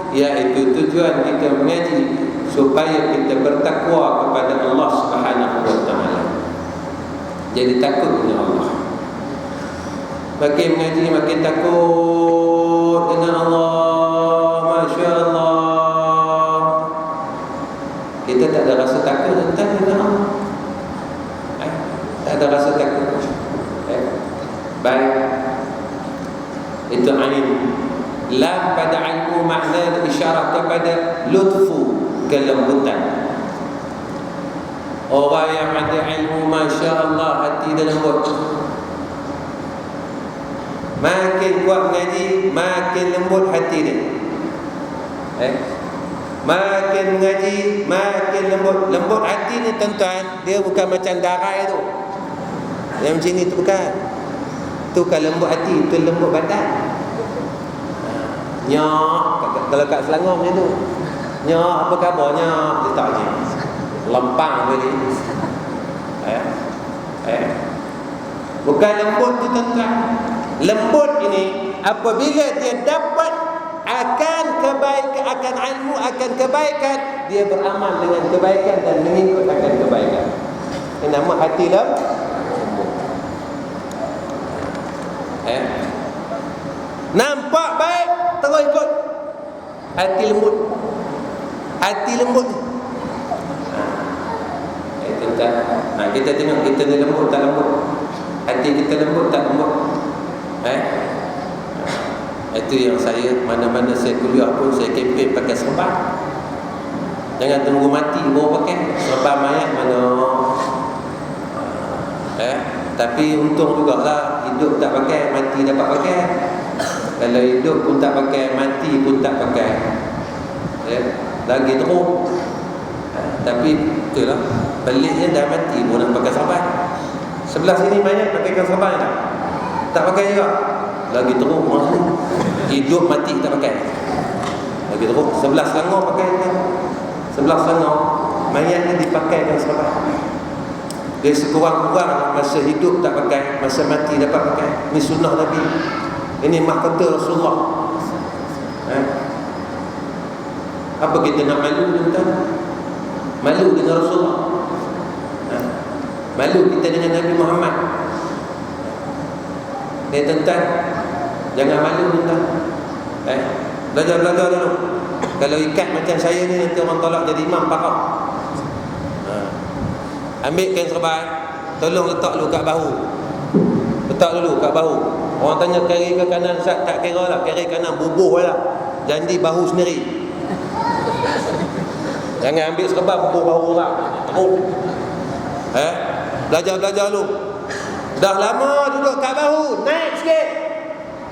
iaitu tujuan kita mengaji supaya kita bertakwa kepada Allah Subhanahu wa taala. Jadi takut dengan Allah. Makin mengaji makin takut dengan Allah. Masya Allah. Kita tak ada rasa takut tentang dengan Allah. Tak ada rasa takut. Baik. Itu alim. Lam pada ilmu makna isyarat kepada lutfu, kelembutan. Orang yang ada ilmu, Masya Allah, hati dia lembut. Makin kuat mengaji, makin lembut hati dia. Makin mengaji, makin lembut. Lembut hati ni tuan-tuan, dia bukan macam darai tu. Yang macam ni tu bukan. Tu kan lembut hati, tu lembut badan. Nyak, kalau kat Selangor macam tu. Nyak, apa khabarnya? Dia tak je. Lempang tadi. Bukan lembut tu tuan-tuan. Lembut ini apabila dia dapat akan kebaikan, akan ilmu, akan kebaikan, dia beramal dengan kebaikan dan mengikut akan kebaikan. Ini nama hati lembut. Nampak baik, terus ikut. Hati lembut. Hati lembut ni. Kita tengok kita ni lembut tak lembut. Hati kita lembut tak lembut. Itu yang saya, mana-mana saya kuliah pun saya kempen pakai serban. Jangan tunggu mati baru pakai serban mayat mana. Tapi untung jugalah hidup tak pakai, mati dapat pakai. Kalau hidup pun tak pakai, mati pun tak pakai, lagi teruk. Tapi betul lah, peliknya dah mati pun nak pakai serban. Sebelah sini mayat pakaikan serban tak? Tak pakai juga. Lagi teruk maksud hidup mati tak pakai, lagi teruk. Sebelah Selangor pakai kan? Sebelah Selangor mayatnya dipakaikan serban. Dia sekurang-kurang masa hidup tak pakai, masa mati dapat pakai. Ini sunnah Nabi, ini mahkota Rasulullah. Apa kita nak malu tuan? Malu dengan Rasulullah, malu kita dengan Nabi Muhammad. Tuan, jangan malu tuan. Belajar dulu. Kalau ikat macam saya ni, nanti orang tolak jadi imam pakar. Ambil kain serban, tolong letak dulu kat bahu. Letak dulu kat bahu. Orang tanya kiri ke kanan, Ustaz, tak kira lah, kiri kanan bubuh lah. Jadi bahu sendiri. Jangan ambil serban bubuh bahu orang. Teruk. Belajar dulu. Dah lama duduk kat bahu, naik sikit.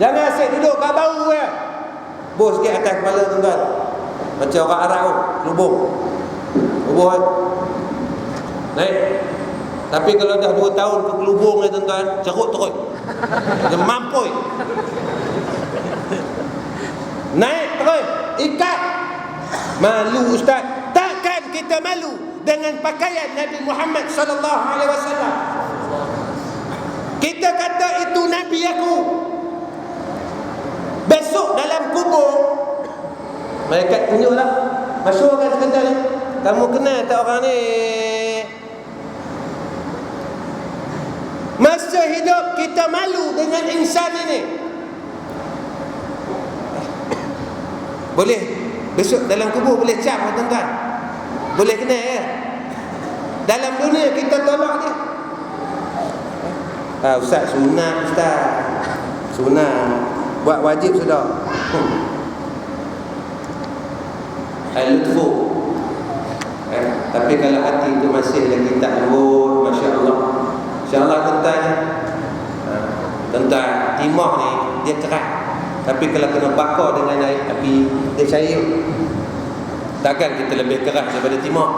Jangan asyik duduk kat bahu ya. Bos sikit atas kepala tuan-tuan. Macam orang Arab tu, lubung. Naik. Tapi kalau dah 2 tahun ke kelubung ni tuan-tuan, cerut terus. Dia mampui. Naik terus, ikat. Malu Ustaz. Takkan kita malu dengan pakaian Nabi Muhammad sallallahu alaihi wasallam? Kita kata itu Nabi aku. Besok dalam kubur malaikat tunjuklah, masyhurkan sebentar ni. Kamu kenal tak orang ni? Masa hidup kita malu dengan insan ini. Boleh besok dalam kubur boleh cam tuan-tuan. Boleh kenal ya. Dalam dunia kita tolak dia. Ustaz sunat, Ustaz sunat, buat wajib sudah. Al-lutfu. Tapi kalau hati itu masih lagi tak lembut, Masya Allah. Insya Allah tentang timah ni dia keras. Tapi kalau kena bakar dengan api, dia cair. Takkan kita lebih keras daripada timah.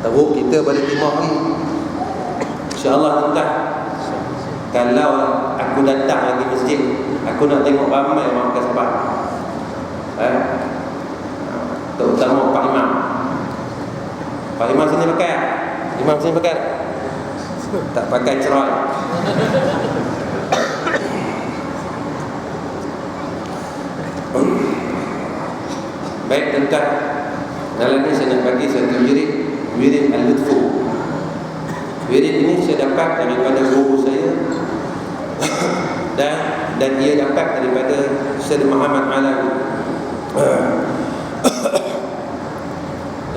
Teruk kita pada timah ni. InsyaAllah tuan-tuan, kalau aku datang lagi masjid, aku nak tengok ramai orang pakai serban. Terutama Pak Imam. Pak Imam sini pakai? Imam sini pakai? Tak pakai cerai. Baik tuan-tuan, dalam ni saya nak bagi satu wirid al-lutfu. Wirid ini saya dapat daripada guru saya dan ia dapat daripada Syed Muhammad Alawi.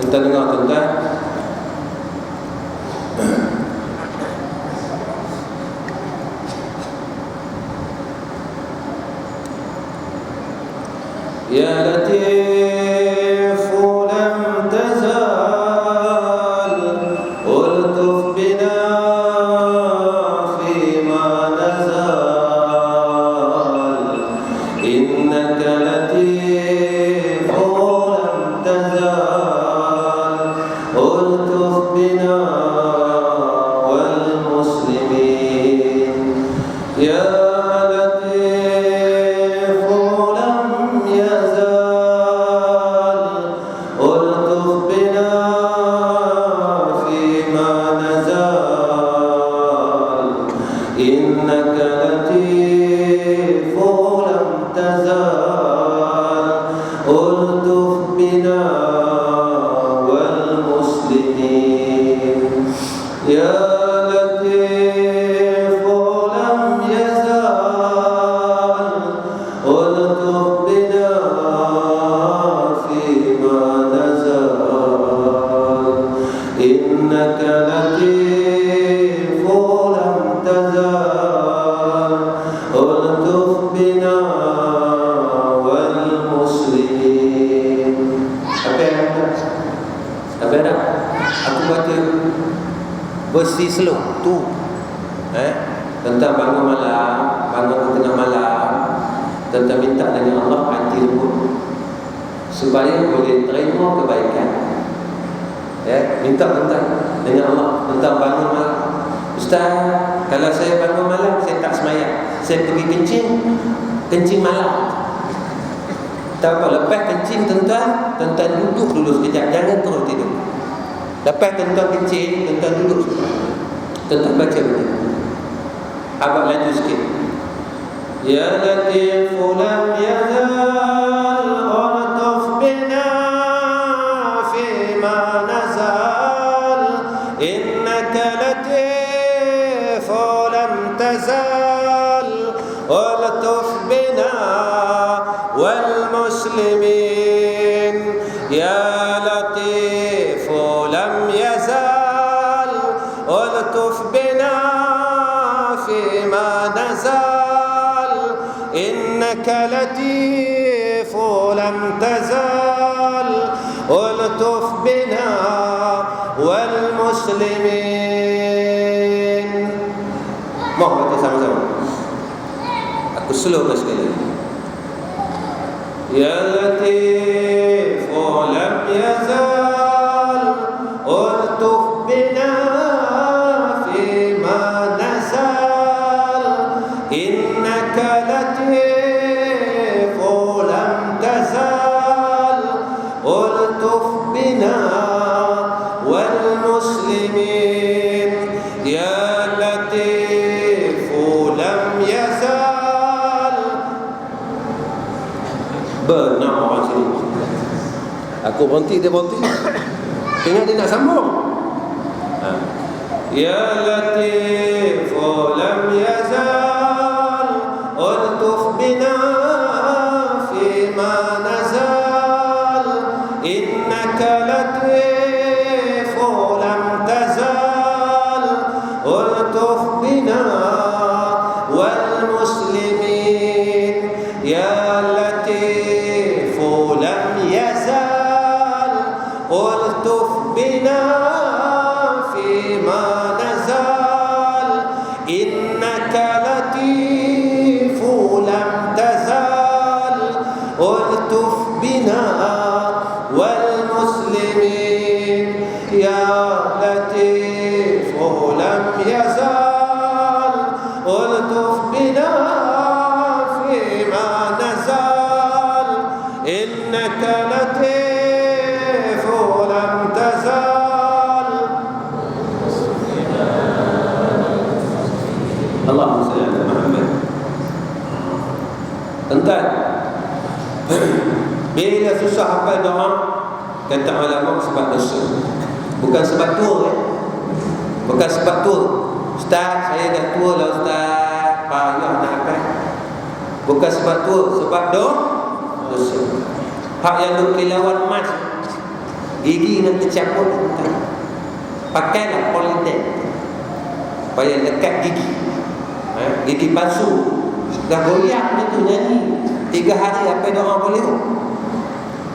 Tuan-tuan dengar tuan-tuan. Ya Latif lam tazal ultuf bina fima nazal innaka latif lam tazal ultuf bina wal muslimin ya versi slow tu tentang bangun malam, bangun tengah malam, tentang minta dengan Allah hati lembut supaya boleh terima kebaikan. Ya, minta tentang dengan Allah tentang bangun malam. Ustaz, kalau saya bangun malam saya tak semayang, saya pergi kencing malam. Tak apa, lepas kencing tuan-tuan duduk dulu sekejap, jangan terus tidur. Lepas tuan-tuan kencing, tuan-tuan duduk sekejap, tuan-tuan baca benda. Abang laju sikit. Ya Latifu lam yazal ghataf bina fima nazal, innaka Latifu lam tazal ghataf bina wal muslimin. Ya Latifu lam yazal ghataf bina فيما نزال إنك لطيف لم تزال ألطف بنا والمسلمين. Mohon baca sama-sama. Aku slow sekali. Ya Latif lam yazal ultuf bina innaka latif lam tazal ultuf bina wal muslimin. Ya latif lam yazal. Benar orang sini. Aku berhenti, dia berhenti. Tengok dia nak sambung. Ya latif lam yazal ألطف بنا فيما نزال إنك لطيف لم تزال ألطف بنا والمسلمين. يا لطيف لم يزال ألطف بنا فيما نزال إنك لطيف لم تزال ألطف بنا والمسلمين. يا لطيف لم يزال ألطف بنا فيما نزال إنك لطيف لم تزال. اللهم صل على محمد. Tuan-tuan, bila susah hafal doa, kata ulama sebab dosa, bukan sebab tua. Bukan sebab tua. Ustaz, saya dah tua lah Ustaz, payah nak hafal. Bukan sebab tua, sebab dosa. Hak yang duk kilauan emas, gigi nak tercabut, pakailah politek supaya lekat gigi. Gigi palsu dah goyang dia tu nyanyi 3 hari apa doa boleh.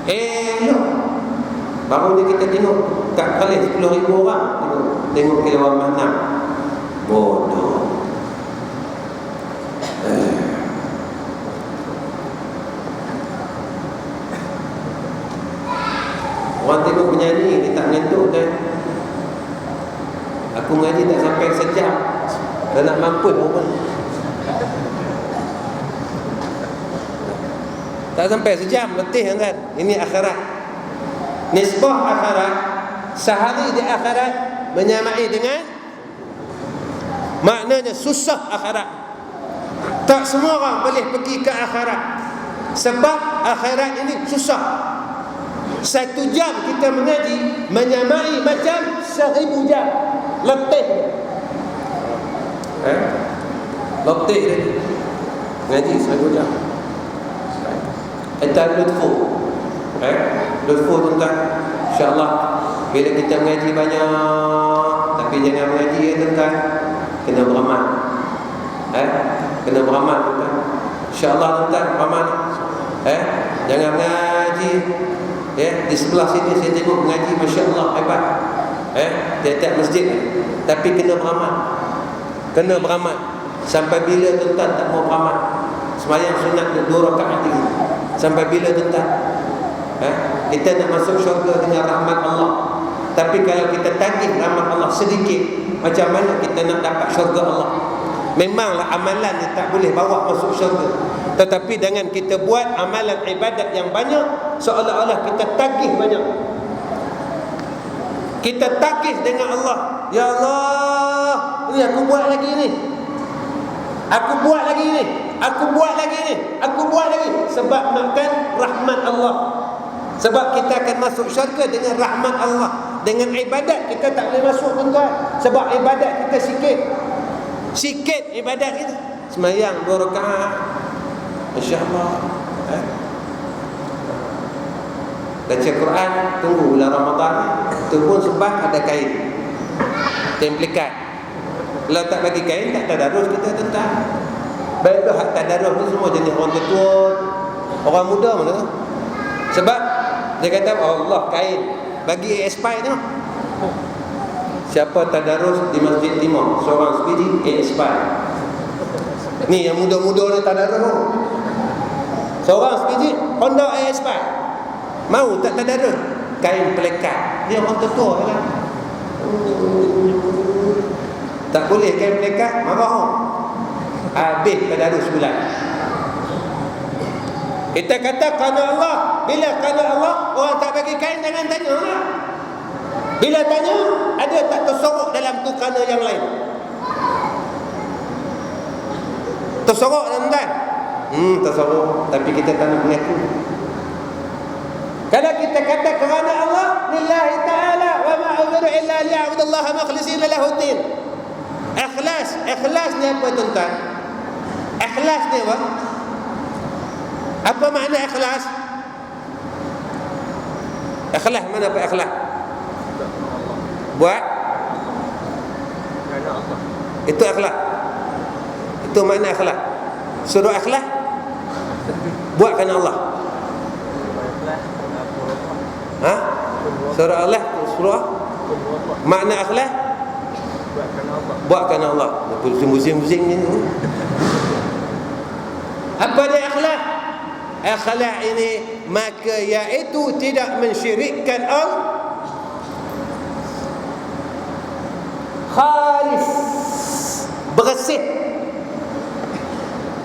Elok baru dia kita tengok kat kali 10,000 orang tengok kilauan mana bodoh. Orang tengok penyanyi dia tak menyentuh kan. Aku ngaji tak sampai sejam dah nak mampus orang. Tak sampai sejam, letih kan. Ini akhirat. Nisbah akhirat, sehari di akhirat menyamai dengan maknanya susah akhirat. Tak semua orang boleh pergi ke akhirat sebab akhirat ini susah. 1 jam kita mengaji menyamai macam 1000 jam. Letih. Letih dia ngaji 1000 jam. Itu lutfu. Lutfu tuan-tuan. InsyaAllah bila kita mengaji banyak, tapi jangan mengaji ya tuan-tuan, kena beramal. Kena beramal tuan-tuan. InsyaAllah tuan-tuan beramal. Jangan mengaji. Di sebelah sini saya tengok mengaji masya-Allah hebat. Tiap-tiap masjid, tapi kena beramal. Kena beramal. Sampai bila tuan-tuan tak mau beramal? Sembahyang sunat 2 rakaat lagi. Sampai bila tuan-tuan? Kita nak masuk syurga dengan rahmat Allah. Tapi kalau kita tagih rahmat Allah sedikit, macam mana kita nak dapat syurga Allah? Memanglah amalan ni tak boleh bawa masuk syurga, tetapi dengan kita buat amalan ibadat yang banyak, seolah-olah kita tagih banyak. Kita tagih dengan Allah. Ya Allah, ni aku buat lagi ni, aku buat lagi ni, aku buat lagi ni, aku buat lagi. Sebab nakkan rahmat Allah. Sebab kita akan masuk syurga dengan rahmat Allah. Dengan ibadat kita tak boleh masuk, tuan-tuan. Sebab ibadat kita sikit. Sikit ibadat kita. Sembahyang 2 rakaat, insya-Allah. Baca Quran, tunggu bulan Ramadan. Itu pun sebab ada kain templikat. Kalau tak bagi kain, tak tadarus kita, tuan-tuan. Baik tu hak tadarus ni semua jenis orang tua, orang muda mana tu. Sebab dia kata Allah kain bagi ASPI tu. Siapa tadarus di Masjid Timur seorang sebiji ASPI. Ni yang muda-muda ni tadarus. Seorang sebiji pondok ASPI. Mau tak tadarus? Kain pelekat. Dia orang tua lah. Tak boleh kain pelekat, marah orang. Habis tadarus sebulan. Kita kata kerana Allah. Bila kerana Allah, orang tak bagi kain, jangan tanya lah. Bila tanya, ada tak tersorok dalam tu kerana yang lain? Tersorok tuan-tuan? Tersorok. Tapi kita tak nak mengaku. Kalau kita kata kerana Allah, lillahi ta'ala wa ma'udziru illa liya'budullaha mukhlishina lahuddin. Ikhlas. Ikhlas ni apa, tuan-tuan? Ikhlas ni apa? Apa makna ikhlas? Ikhlas mana apa ikhlas? Buat itu ikhlas. Itu makna ikhlas. Suruh ikhlas buat kerana Allah. Surah Allah, surah makna ikhlas buat kerana Allah. Pusing-pusing ni. Apa dia ikhlas? Ikhlas ini maka iaitu tidak mensyirikkan Allah. Khalis, bersih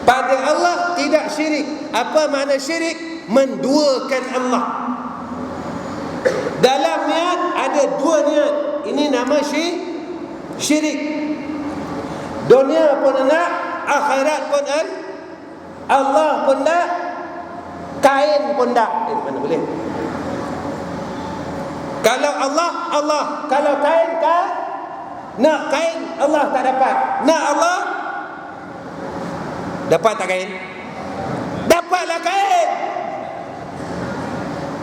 pada Allah, tidak syirik. Apa makna syirik? Menduakan Allah. Dalam niat ada 2 niat. Ini nama syirik. Dunia pun nak, akhirat pun nak, Allah pun nak, kain pun tak. Mana boleh? Kalau Allah, Allah. Kalau kain, kan? Nak kain, Allah tak dapat. Nak Allah, dapat tak kain? Dapatlah kain.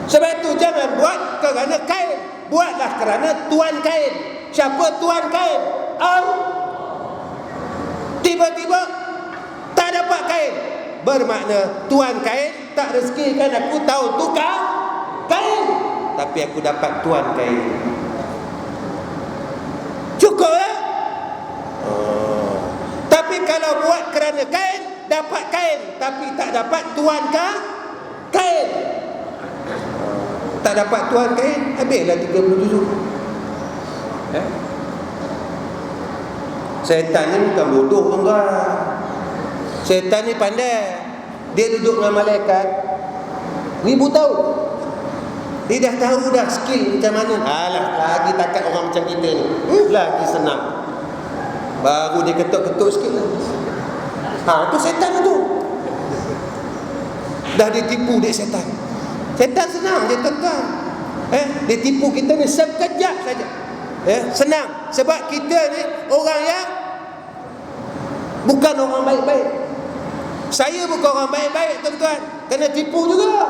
Sebab itu jangan buat kerana kain. Buatlah kerana tuan kain. Siapa tuan kain? Allah. Tiba-tiba tak dapat kain, bermakna tuan kain tak rezekikan aku tahu tukar kain, tapi aku dapat tuan kain. Cukup ya? Tapi kalau buat kerana kain, dapat kain tapi tak dapat tuan kain. Tak dapat tuan kain, habislah 37. Syaitan ni bukan bodoh, tuan-tuan. Syaitan ni pandai. Dia duduk dengan malaikat 1000 tahun. Dia dah tahu dah skill macam mana. Alah, lagi takat orang macam kita ni. Lagi senang. Baru dia ketuk-ketuk sikit lah. Tu syaitan tu. Dah ditipu dia syaitan. Syaitan senang dia, tuan-tuan. Dia tipu kita ni sekejap saja. Senang. Sebab kita ni orang yang bukan orang baik-baik. Saya bukan orang baik-baik, tuan-tuan. Kena tipu juga.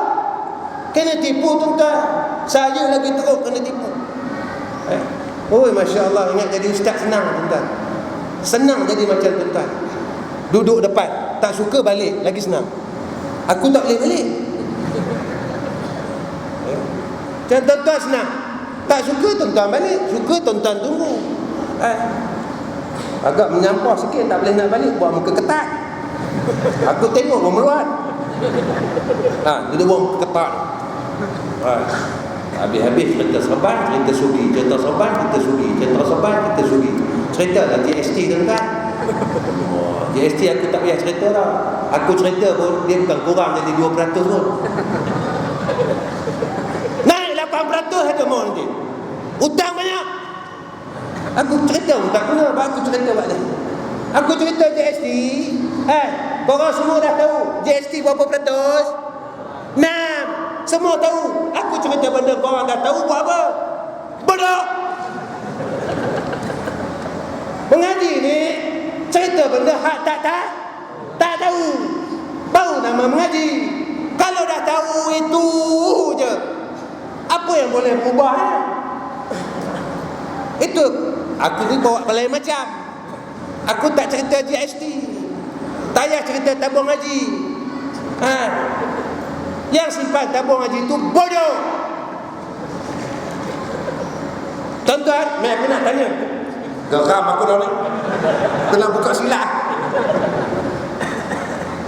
Kena tipu, tuan-tuan. Saya lagi teruk kena tipu. Masya Allah. Ingat jadi ustaz senang, tuan-tuan. Senang jadi macam tuan-tuan. Duduk depan, tak suka balik, lagi senang. Aku tak boleh balik. Macam tuan-tuan senang. Tak suka tuan-tuan balik, suka tuan-tuan tunggu. Agak menyampah sikit, tak boleh nak balik, buat muka ketat. Aku tengok orang meluat. Dia buat muka ketat. Habis-habis cerita serban, cerita sugi, cerita serban, cerita sugi, cerita serban, cerita sugi. Cerita lah GST tuan-tuan. GST aku tak payah cerita dah. Aku cerita pun dia bukan kurang jadi 2% pun. Naik 8% ada mau nanti. Hutang banyak. Aku cerita pun tak guna, aku cerita buat ni. Aku cerita GST. Korang semua dah tahu GST berapa peratus? 6. Semua tahu. Aku cerita benda korang dah tahu, buat apa? Bodoh. Mengaji ni cerita benda hak tak tahu. Baru nama mengaji. Kalau dah tahu itu je, apa yang boleh berubah? Itu aku ni bawa lain macam. Aku tak cerita GST. Tak payah cerita tabung haji. Yang simpan tabung haji itu bodoh. Tuan-tuan, aku nak tanya. Geram aku dah ni. Kena buka silat.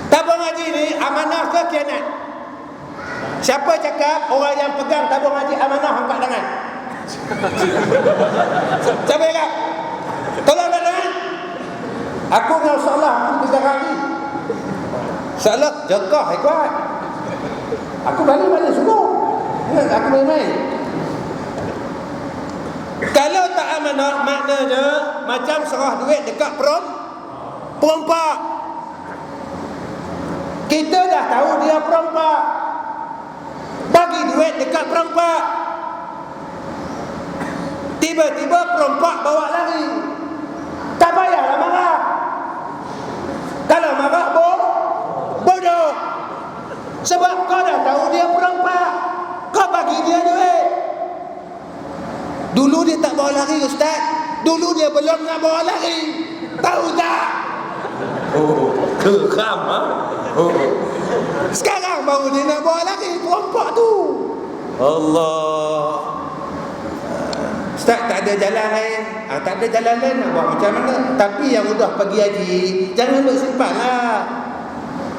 Tabung haji ni amanah ke khianat? Siapa cakap orang yang pegang tabung haji amanah angkat tangan? Siapa cakap? Tolong angkat tangan. Aku dengan insyaAllah aku pegang haji. InsyaAllah jekah kuat. Aku balik sungguh. Aku main-main. Kalau tak amanah, maknanya macam serah duit dekat perompak. Kita dah tahu dia perompak. Bagi duit dekat perompak. Tiba-tiba perompak bawa lari. Tak payahlah marah. Kalau marah bodoh. Sebab kau dah tahu dia perompak. Kau bagi dia duit. Dulu dia tak bawa lari, Ustaz. Dulu dia belum nak bawa lari. Tahu tak? Geram Sekarang baru dia nak bawa lari. Perompak tu. Allah. Ustaz, tak ada jalan lain. Tak ada jalan lain nak buat macam mana? Tapi yang sudah pergi haji, jangan simpan lah.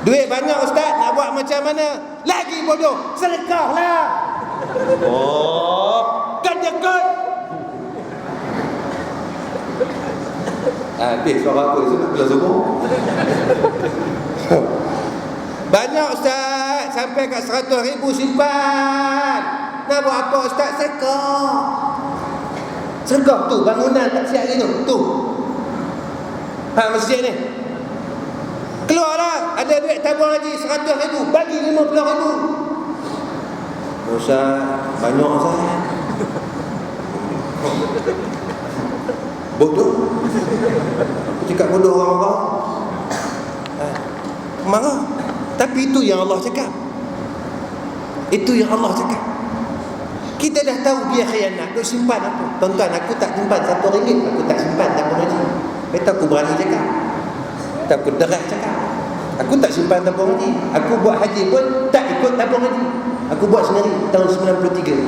Duit banyak Ustaz, nak buat macam mana? Lagi bodoh, sedekah lah. Kan dekat. Habis suara apa tu nak belah semua. Banyak Ustaz, sampai kat 100,000 simpan. Nak buat apa Ustaz? Sedekah tu, bangunan tak siap lagi tu. Masjid ni. Keluarlah, ada duit tabung haji 100,000, bagi 50,000. Ustaz, banyak Ustaz. Bodoh. Aku cakap bodoh orang-orang. Marah. Tapi itu yang Allah cakap. Itu yang Allah cakap. Kita dah tahu dia khianat. Duk simpan apa? Tuan-tuan, aku tak simpan RM1. Aku tak simpan tabung haji. Betul aku berani cakap. Tak aku deras cakap. Aku tak simpan tabung haji. Aku buat haji pun tak ikut tabung haji. Aku buat sendiri tahun 93.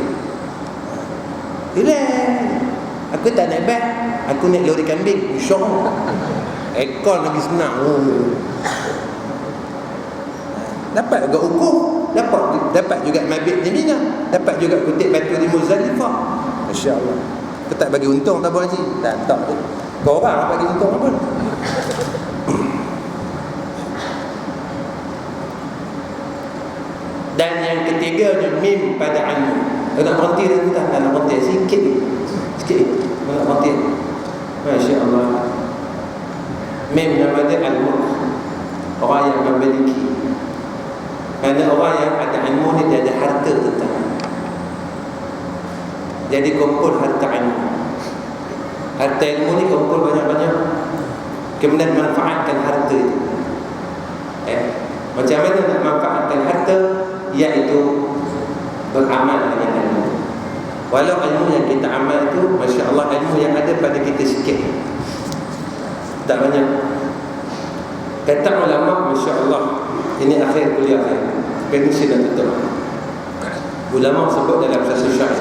Aku tak naik beg. Aku naik lori kambing. InsyaAllah ekor lagi senang. Dapat juga hukum. Dapat juga mabit di Mina. Dapat juga kutip batu di Muzdalifah. Masya Allah. Aku tak bagi untung tabung haji. Tak tu. Kau orang bagi untung apa? Dan yang ketiga ni mim pada ilmu. Nak berhenti dah tuan, nak berhenti sikit. Nak berhenti. Masya-Allah. Mim nama dia al-mulk. Orang yang memiliki. Kerana orang yang ada ilmu ni dia ada harta tuan. Jadi kumpul harta ilmu. Harta ilmu ni kumpul banyak-banyak. Kemudian manfaatkan harta itu. Macam mana nak manfaatkan harta? Iaitu beramal dengan ilmu. Walau ilmu yang kita amal itu, Masya Allah, ilmu yang ada pada kita sikit, tak banyak. Kata ulama, Masya Allah, ini akhir kuliah saya, permisi dan tutup. Ulama sebut dalam satu syair,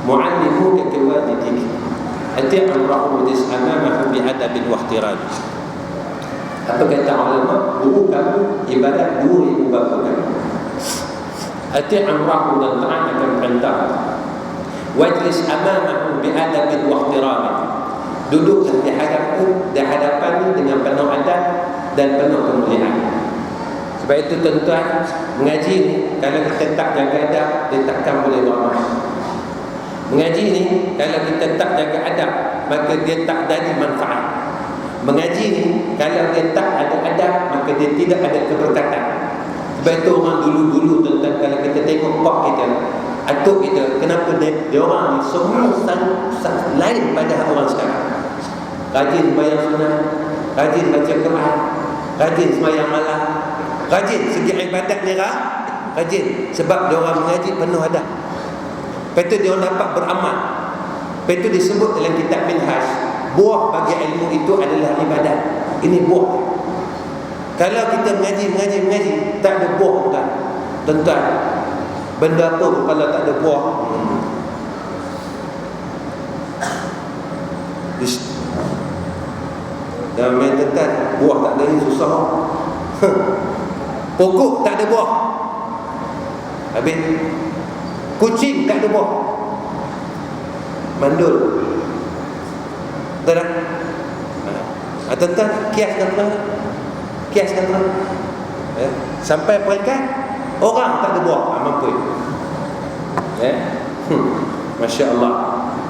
mu'allimu kakiwalidik. Ati' amrahu wajis amamahu bi'adabin wa ihtiram. Apa kata ulama? Guru kamu ibarat 2000 bapa kamu. Ati' amrahu dan taat akan perintah. Wajlis amamahu bi'adabin wa ihtiram. Duduklah di hadapan dengan penuh adab dan penuh kemuliaan. Sebab itu tuan-tuan, mengaji ni kalau kita tak jaga adab, dia takkan boleh beramal. Mengaji ni kalau kita tak jaga adab, maka dia tak jadi manfaat. Mengaji ni kalau dia tak ada adab, maka dia tidak ada keberkatan. Sebab itu orang dulu-dulu tuan-tuan, kalau kita tengok pak kita, atuk kita, kenapa dia orang ni semua lain pada orang sekarang. Rajin bayang sunnah, rajin baca Quran, rajin sembahyang malam, rajin segi ibadat ni rajin. Sebab dia orang mengaji penuh adab. Lepas tu dia orang dapat beramal. Lepas tu disebut dalam kitab Minhaj, buah bagi ilmu itu adalah ibadat. Ini buah. Kalau kita mengaji, tak ada buah tuan-tuan. Benda apa pun kalau tak ada buah, dah main tuan, buah tak ada ni susah. Pokok tak ada buah, habis. Kucing tak ada buah, mandul. Betul tak? Tuan-tuan, kiaskan tuan. Sampai peringkat orang tak ada buah, mampu. Masya Allah.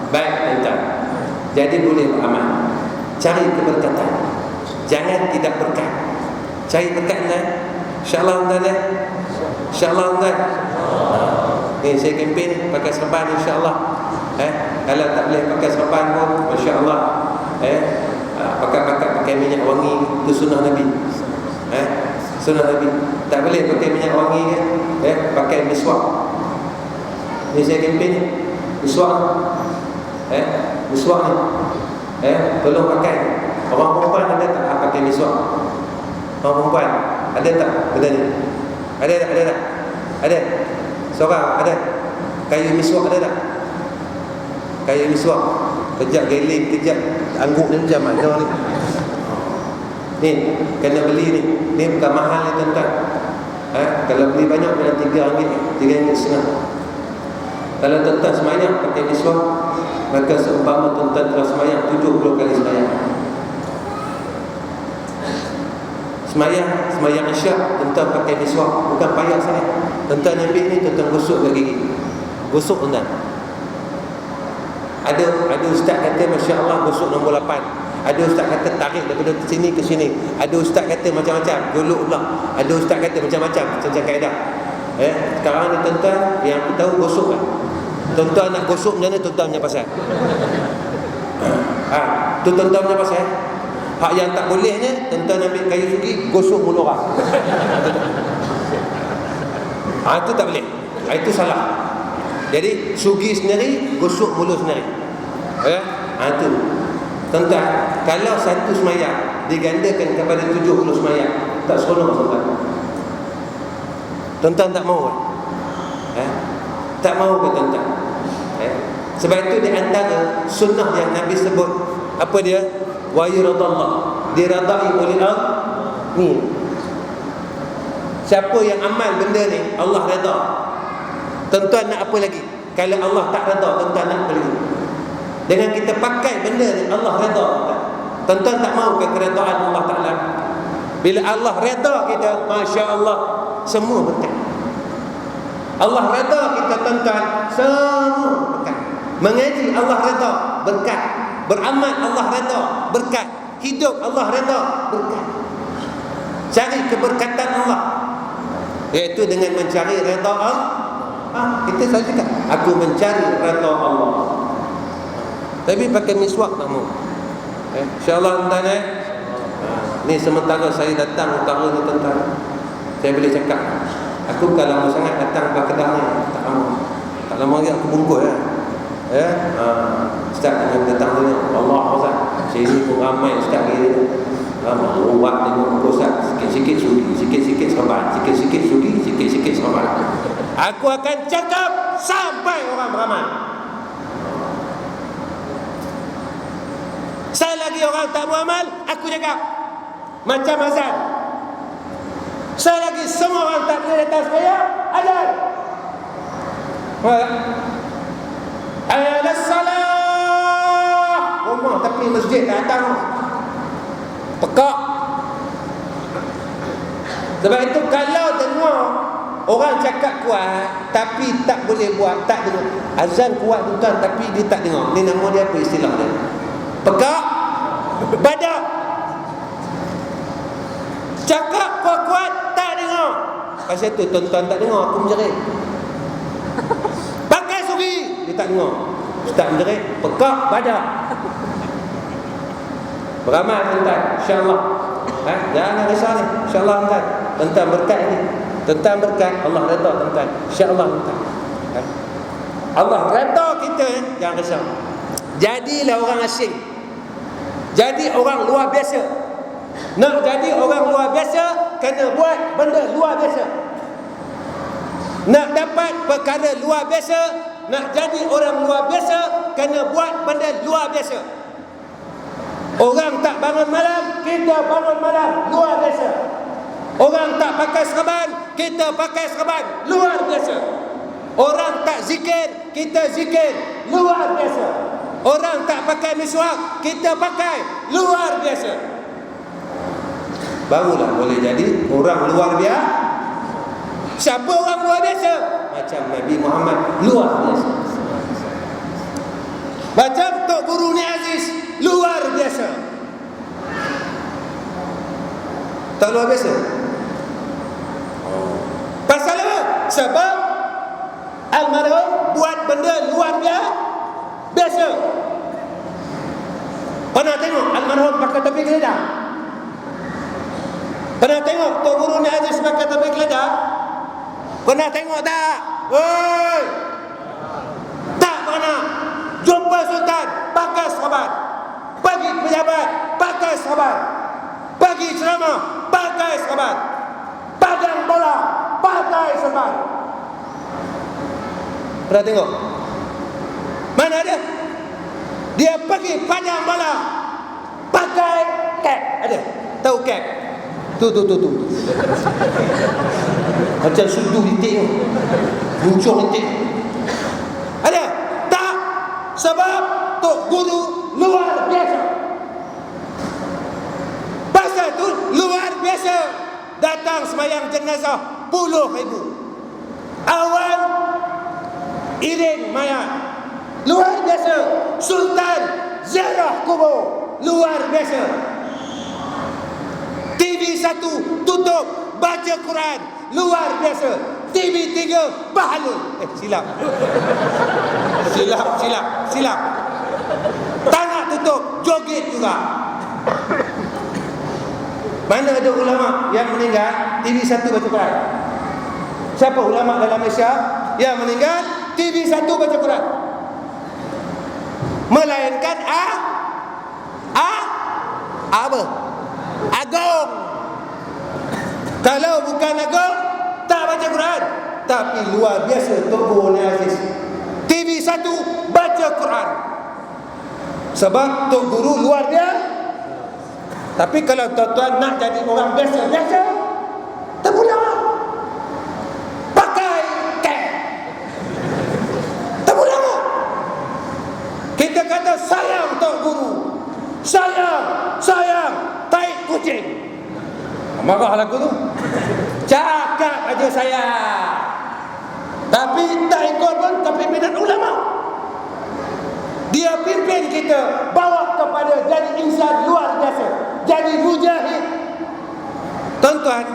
Baik tuan-tuan, jadi boleh beramal. Cari keberkatan, jangan tidak berkat. Cari berkat tuan. InsyaAllah tuan. InsyaAllah tuan. Ni saya kempen ni pakai serban insya-Allah. Kalau tak boleh pakai serban pun masya-Allah. Pakai minyak wangi, itu sunnah Nabi. Sunnah Nabi. Tak boleh pakai minyak wangi ke? Pakai miswak. Ni saya kempen ni. Miswak. Miswak ni. Tolong pakai. Orang perempuan ada tak pakai miswak? Orang perempuan ada tak benda ni? Ada tak? Ada. Seorang ada. Kayu miswak ada tak? Kayu miswak. Kejap geling, kejap angguk ni macam mana ni? Ni kena beli ni. Ni bukan mahal ni tuan-tuan. Kalau beli banyak kena RM3, RM3.5. Kalau tuan-tuan semayang pakai miswak, maka seumpama tuan-tuan telah semayang 70 kali semayang. Semayang isyak, tuan-tuan pakai miswak, bukan payah sangat. Tuan-tuan ambil ni, tuan-tuan gosok ke gigi. Gosok tuan-tuan. Ada ustaz kata Masya Allah gosok nombor 8. Ada ustaz kata tarik daripada sini ke sini. Ada ustaz kata macam-macam, golok pula. Ada ustaz kata macam-macam kaedah. Sekarang ni tuan-tuan, yang aku tahu gosok kan. Tuan-tuan nak gosok macam mana, tuan-tuan punya pasal. Tu tuan-tuan punya pasal. Hak yang tak bolehnya, tuan-tuan ambil kayu sugi, gosok mulut orang. Itu tak boleh. Itu salah. Jadi sugi sendiri, gosok mulut sendiri. Itu. Tuan-tuan, kalau satu semayang digandakan kepada 70 semayang, tak seronok tuan-tuan. Tuan-tuan tak mahu kan? Tak mahu ke tuan-tuan? Sebab itu di antara sunnah yang Nabi sebut, apa dia? Wa yuradallah, diradai oleh Allah. Ni siapa yang amal benda ni, Allah redha. Tuan-tuan nak apa lagi? Kalau Allah tak redha, tuan-tuan nak apa lagi? Dengan kita pakai benda ni, Allah redha. Tuan-tuan tak mahu ke keredaan Allah Ta'ala? Bila Allah redha kita, Masya Allah, semua berkat. Allah redha kita tuan-tuan, semua berkat. Mengaji Allah redha, berkat. Beramal Allah redha, berkat. Hidup Allah redha, berkat. Cari keberkatan Allah, iaitu dengan mencari redha Allah. Kita selalu cakap, aku mencari redha Allah. Tapi pakai miswak tak mahu. InsyaAllah tuan-tuan. Ni sementara saya datang utara ni tuan-tuan, saya boleh cakap, aku bukan lama sangat datang ke Kedah ni. Tak lama lagi aku bungkus Ustaz yang datang ni, Allah Ustaz, sini pun ramai Ustaz ni. Buat tengok Ustaz, sikit-sikit sugi, sikit-sikit serban, sikit-sikit sugi, sikit-sikit serban. Aku akan cakap sampai orang beramal. Selagi orang tak beramal, aku cakap macam azan. Selagi semua orang tak boleh datang sembahyang, azan. Alas salah. Rumah tapi masjid tak datang. Pekak. Sebab itu kalau dengar orang cakap kuat tapi tak boleh buat, tak dengar. Azan kuat bukan tapi dia tak dengar. Ni nama dia apa istilah dia? Pekak, badak. Cakap kuat-kuat tak dengar. Pasal tu tuan-tuan tak dengar, aku menjerit. Pakai suri, dia tak dengar. Ustaz menjerit, pekak, badak. Beramal tuan-tuan, insya-Allah. Jangan risau ni, insya-Allah tuan. Tentang berkat ni, tentang berkat Allah redha tuan-tuan. Insya-Allah tuan. Allah redha kita, jangan risau. Jadilah orang asing. Jadi orang luar biasa. Nak jadi orang luar biasa, kena buat benda luar biasa. Nak dapat perkara luar biasa, nak jadi orang luar biasa, kena buat benda luar biasa. Orang tak bangun malam, kita bangun malam, luar biasa. Orang tak pakai serban, kita pakai serban, luar biasa. Orang tak zikir, kita zikir, luar biasa. Orang tak pakai miswak, kita pakai, luar biasa. Barulah boleh jadi orang luar biasa. Siapa orang luar biasa? Macam Nabi Muhammad, luar biasa. Macam Tok Guru Ni Aziz, luar biasa. Tak luar biasa? Pasal apa? Sebab almarhum buat benda luar biasa. Pernah tengok almarhum pakai topi geledah? Pernah tengok Tok Guru Ni Aziz pakai topi geledah? Pernah tengok tak? Oi! Tak pernah. Jumpa sultan pakai serban, pergi pejabat pakai serban, pergi ceramah pakai serban, padang bola pakai serban. Pernah tengok? Mana ada? Dia pergi padang bola pakai cap. Ada? Tahu cap? Tu. Macam sudu titik tu, buncung titik. Ada? Tak. Sebab Tok Guru luar biasa. Pasal tu luar biasa. Datang sembahyang jenazah 10,000. Awal iring mayat, luar biasa. Sultan ziarah kubur, luar biasa. TV1 tutup baca Quran, luar biasa. TV3 bahalul. Silap. Tak nak tutup, joget juga. Mana ada ulama yang meninggal TV1 baca Quran? Siapa ulama dalam Malaysia yang meninggal TV1 baca Quran? Melainkan apa? Agong. Kalau bukan agong, tak baca Quran. Tapi luar biasa Tok Guru Ni Aziz, TV1 baca Quran. Sebab Tok Guru luar biasa. Tapi kalau tuan-tuan nak jadi orang biasa-biasa, tak boleh. Pakai cap. Tak boleh. Kita kata sayang Tok Guru, sayang tai kucing. Marah lagu tu. Cakap aja saya. Tapi tak ikut pun kepimpinan ulama. Dia pimpin kita bawa kepada jadi insan luar biasa, jadi mujahid. Tuan-tuan,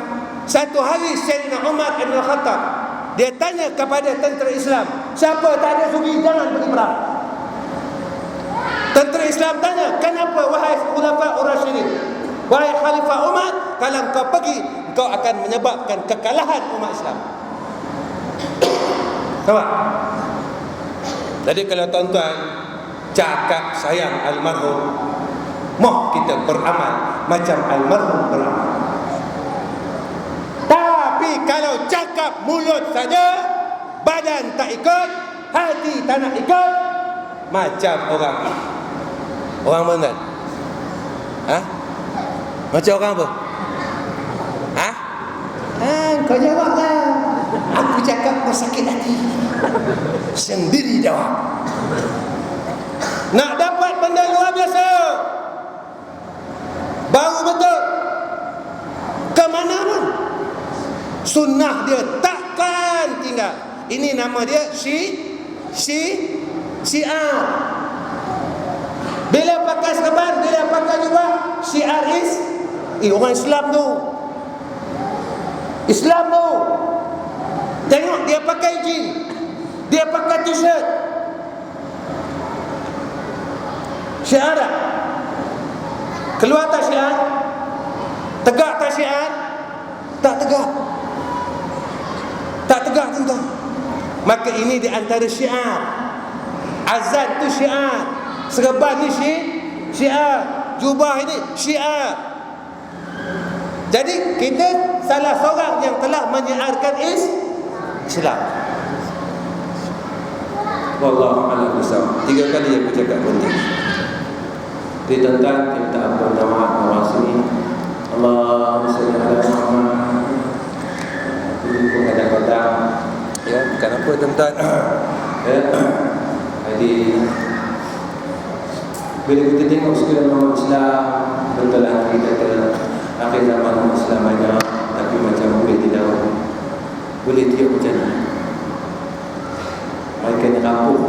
satu hari Sayyidina Umar bin Khattab, dia tanya kepada tentera Islam, siapa tak ada sugi jangan pergi perang. Tentera Islam tanya, kenapa wahai khulafa ar-rasyidin, wahai Khalifah Umar, kalau kau pergi, kau akan menyebabkan kekalahan umat Islam. Nampak? Jadi kalau tuan-tuan cakap sayang almarhum, moh kita beramal macam almarhum beramal. Tapi kalau cakap mulut saja, badan tak ikut, hati tak nak ikut, macam orang mana? Macam orang apa? Kau jawablah. Aku cakap kau sakit hati. Sendiri jawab. Nak dapat benda luar biasa, baru betul. Ke mana pun sunnah dia takkan tinggal. Ini nama dia syiar. Bila pakai serban, bila pakai jubah, syiar orang Islam tu. Tengok dia pakai jeans, dia pakai t-shirt. Syiar tak? Keluar tak syiar? Tegak tak syiar? Tak tegak. Tak tegak tuan-tuan. Maka ini di antara syiar. Azan tu syiar, serban ni syiar, jubah ini syiar. Jadi kita salah seorang yang telah menyiarkan Islam. Wallahu a'lam bishawab. 3 kali aku cakap penting. Jadi tuan-tuan, kita minta ampun dan maaf orang sini. Allahumma salli ala Muhammad. Itu kadang-kadang bukan apa tuan-tuan. Jadi bila kita tengok sekalian orang Islam, betul lah kita kata akhir zaman orang Islam banyak, tapi macam boleh tidak boleh tiap macam ni. Mereka ni kampung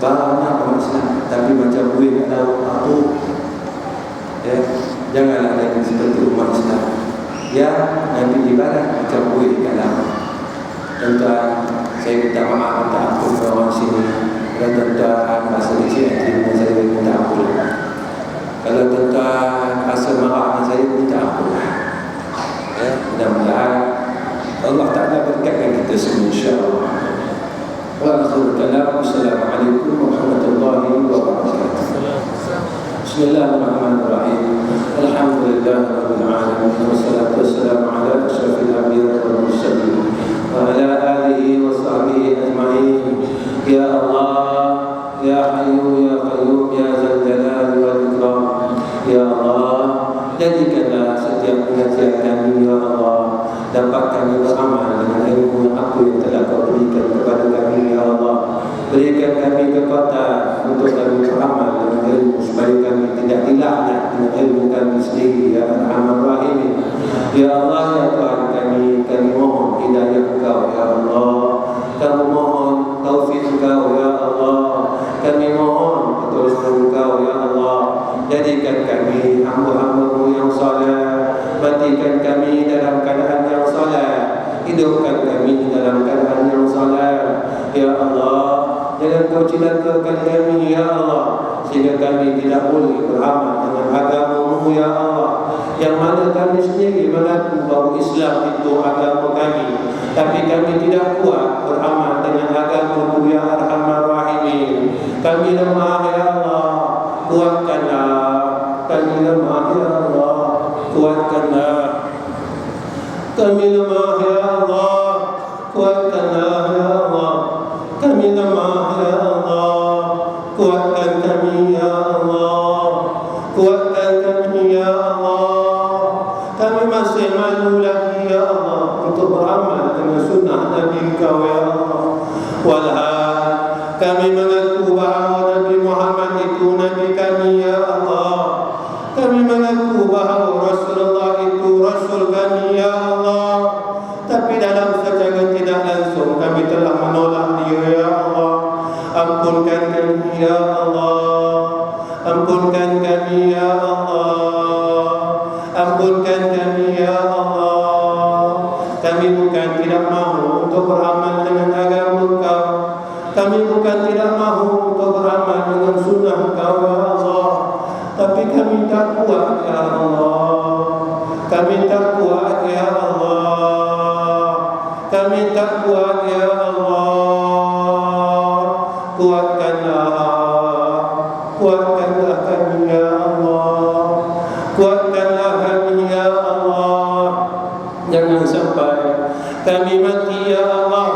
banyak orang Islam, tapi macam boleh tak tahu apa. Janganlah ada seperti umat Islam nanti ibarat macam boleh di dalam. Tuan-tuan, saya minta maaf, minta ampun kepada orang sini. Kalau tuan-tuan rasa kecil hati, saya minta ampun. Kalau tuan-tuan rasa marah dengan saya, minta ampun. Mudah-mudahan Allah Ta'ala berkatkan kita semua, insyaAllah. Wassalamualaikum warahmatullahi wabarakatuh. Bismillahirrahmanirrahim. Alhamdulillah rabbil alamin, wassalatu wassalamu ala asyrafil anbiya'i wal mursalin wa ala alihi wa sahbihi ajma'in. Ya Allah, ya Hayyu ya Qayyum ya Dzal Jalali wal Ikram. Ya Allah, jadikanlah setiap pengajian kami, ya Allah, dapat kami beramal dengan ilmu yang apa yang telah Kau berikan kepada kami, ya Allah. Berikan kami kekuatan untuk kami beramal dengan ilmu, supaya kami tidak dilaknat dengan ilmu kami sendiri, ya Arhamar Rahimin. Ya Allah, ya Tuhan kami mohon hidayah Engkau, ya Allah. Kami mohon taufik Engkau, ya Allah. Kami mohon pertolongan Engkau, ya Allah. Jadikan kami hamba-hamba-Mu yang saleh. Matikan kami dalam keadaan yang saleh, hidupkan kami dalam keadaan yang saleh, ya Allah. Jangan Kau celakakan kami, ya Allah, sehingga kami tidak boleh beramal dengan agama-Mu, ya Allah. Yang mana kami sendiri mengaku bahawa Islam itu agama kami, tapi kami tidak kuat beramal dengan agama-Mu, ya Arhamar Rahimin. Kami lemah, ya Allah, kuatkanlah. Kami lemah, ya Allah, kuatkanlah. Kami lemah, ya Allah, kuatkanlah, ya Allah. Kami lemah, ya Allah, kuatkan kami, ya Allah. Kuatkan kami, ya Allah. Kami masih malu lagi, ya Allah, untuk beramal dengan sunnah Nabi Kau, ya Allah. Walhal kami mengaku bahawa Nabi Muhammad itu Nabi kami, ya Allah. Kami mengaku bahawa Rasulullah itu Rasul kami, ya Allah. Tapi dalam secara tidak langsung kami telah menolak dia, ya Allah. Ampunkan kami, ya Allah. Ampunkan kami, ya Allah. Ampunkan kami, ya Allah. Kami bukan tidak mahu untuk beramal dengan agama Kau. Kami bukan tidak mahu untuk beramal dengan sunnah Kau, ya Allah. Tapi kami tak kuat, ya Allah. Kami tak kuat, ya Allah. Kami tak kuat, ya Allah. Kuatkanlah kami, ya Allah. Kuatkanlah kami, ya Allah. Jangan sampai kami mati, ya Allah,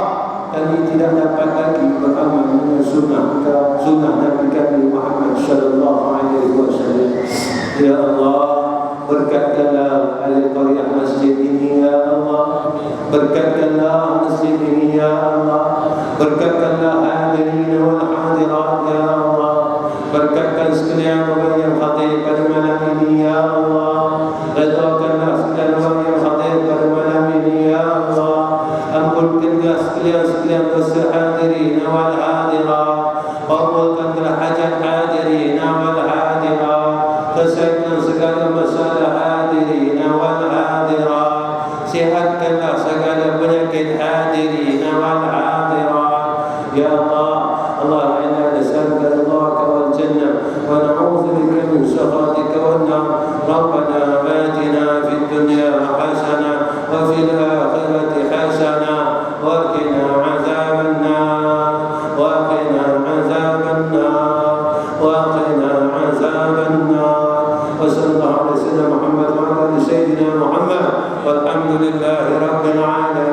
kami tidak dapat lagi beramal dengan sunnah Nabi kami Muhammad sallallahu alaihi wasallam. Ya Allah, berkatkanlah ahli qaryah masjid ini ya Allah. Berkatkanlah masjid ini ya Allah. Berkatkanlah hadirin wal hadirat ya Allah. Berkatkan sekalian orang yang khatib pada malam ini ya Allah. Redakanlah sekalian orang yang khatib pada malam ini ya Allah. Ampunkanlah sekalian dosa hadirin wal hadirat. Qabulkanlah hajat hadirin wal hadirat. Selesaikan segala masalah hadirin wal hadirat. Sihatkanlah segala penyakit hadirin wal hadirat. Ya Allah, Allah inna nas'aluka ridhaka wal jannah wa na'udzu bika min sakhatika wan nar. Rabbana atina fid dunya hasanah wa fil akhirati hasanah wa qina adzaban nar wa qina adzaban nar wa qina adzaban nar. وصلى الله على سيدنا محمد وعلى ال سيدنا محمد والحمد لله رب العالمين.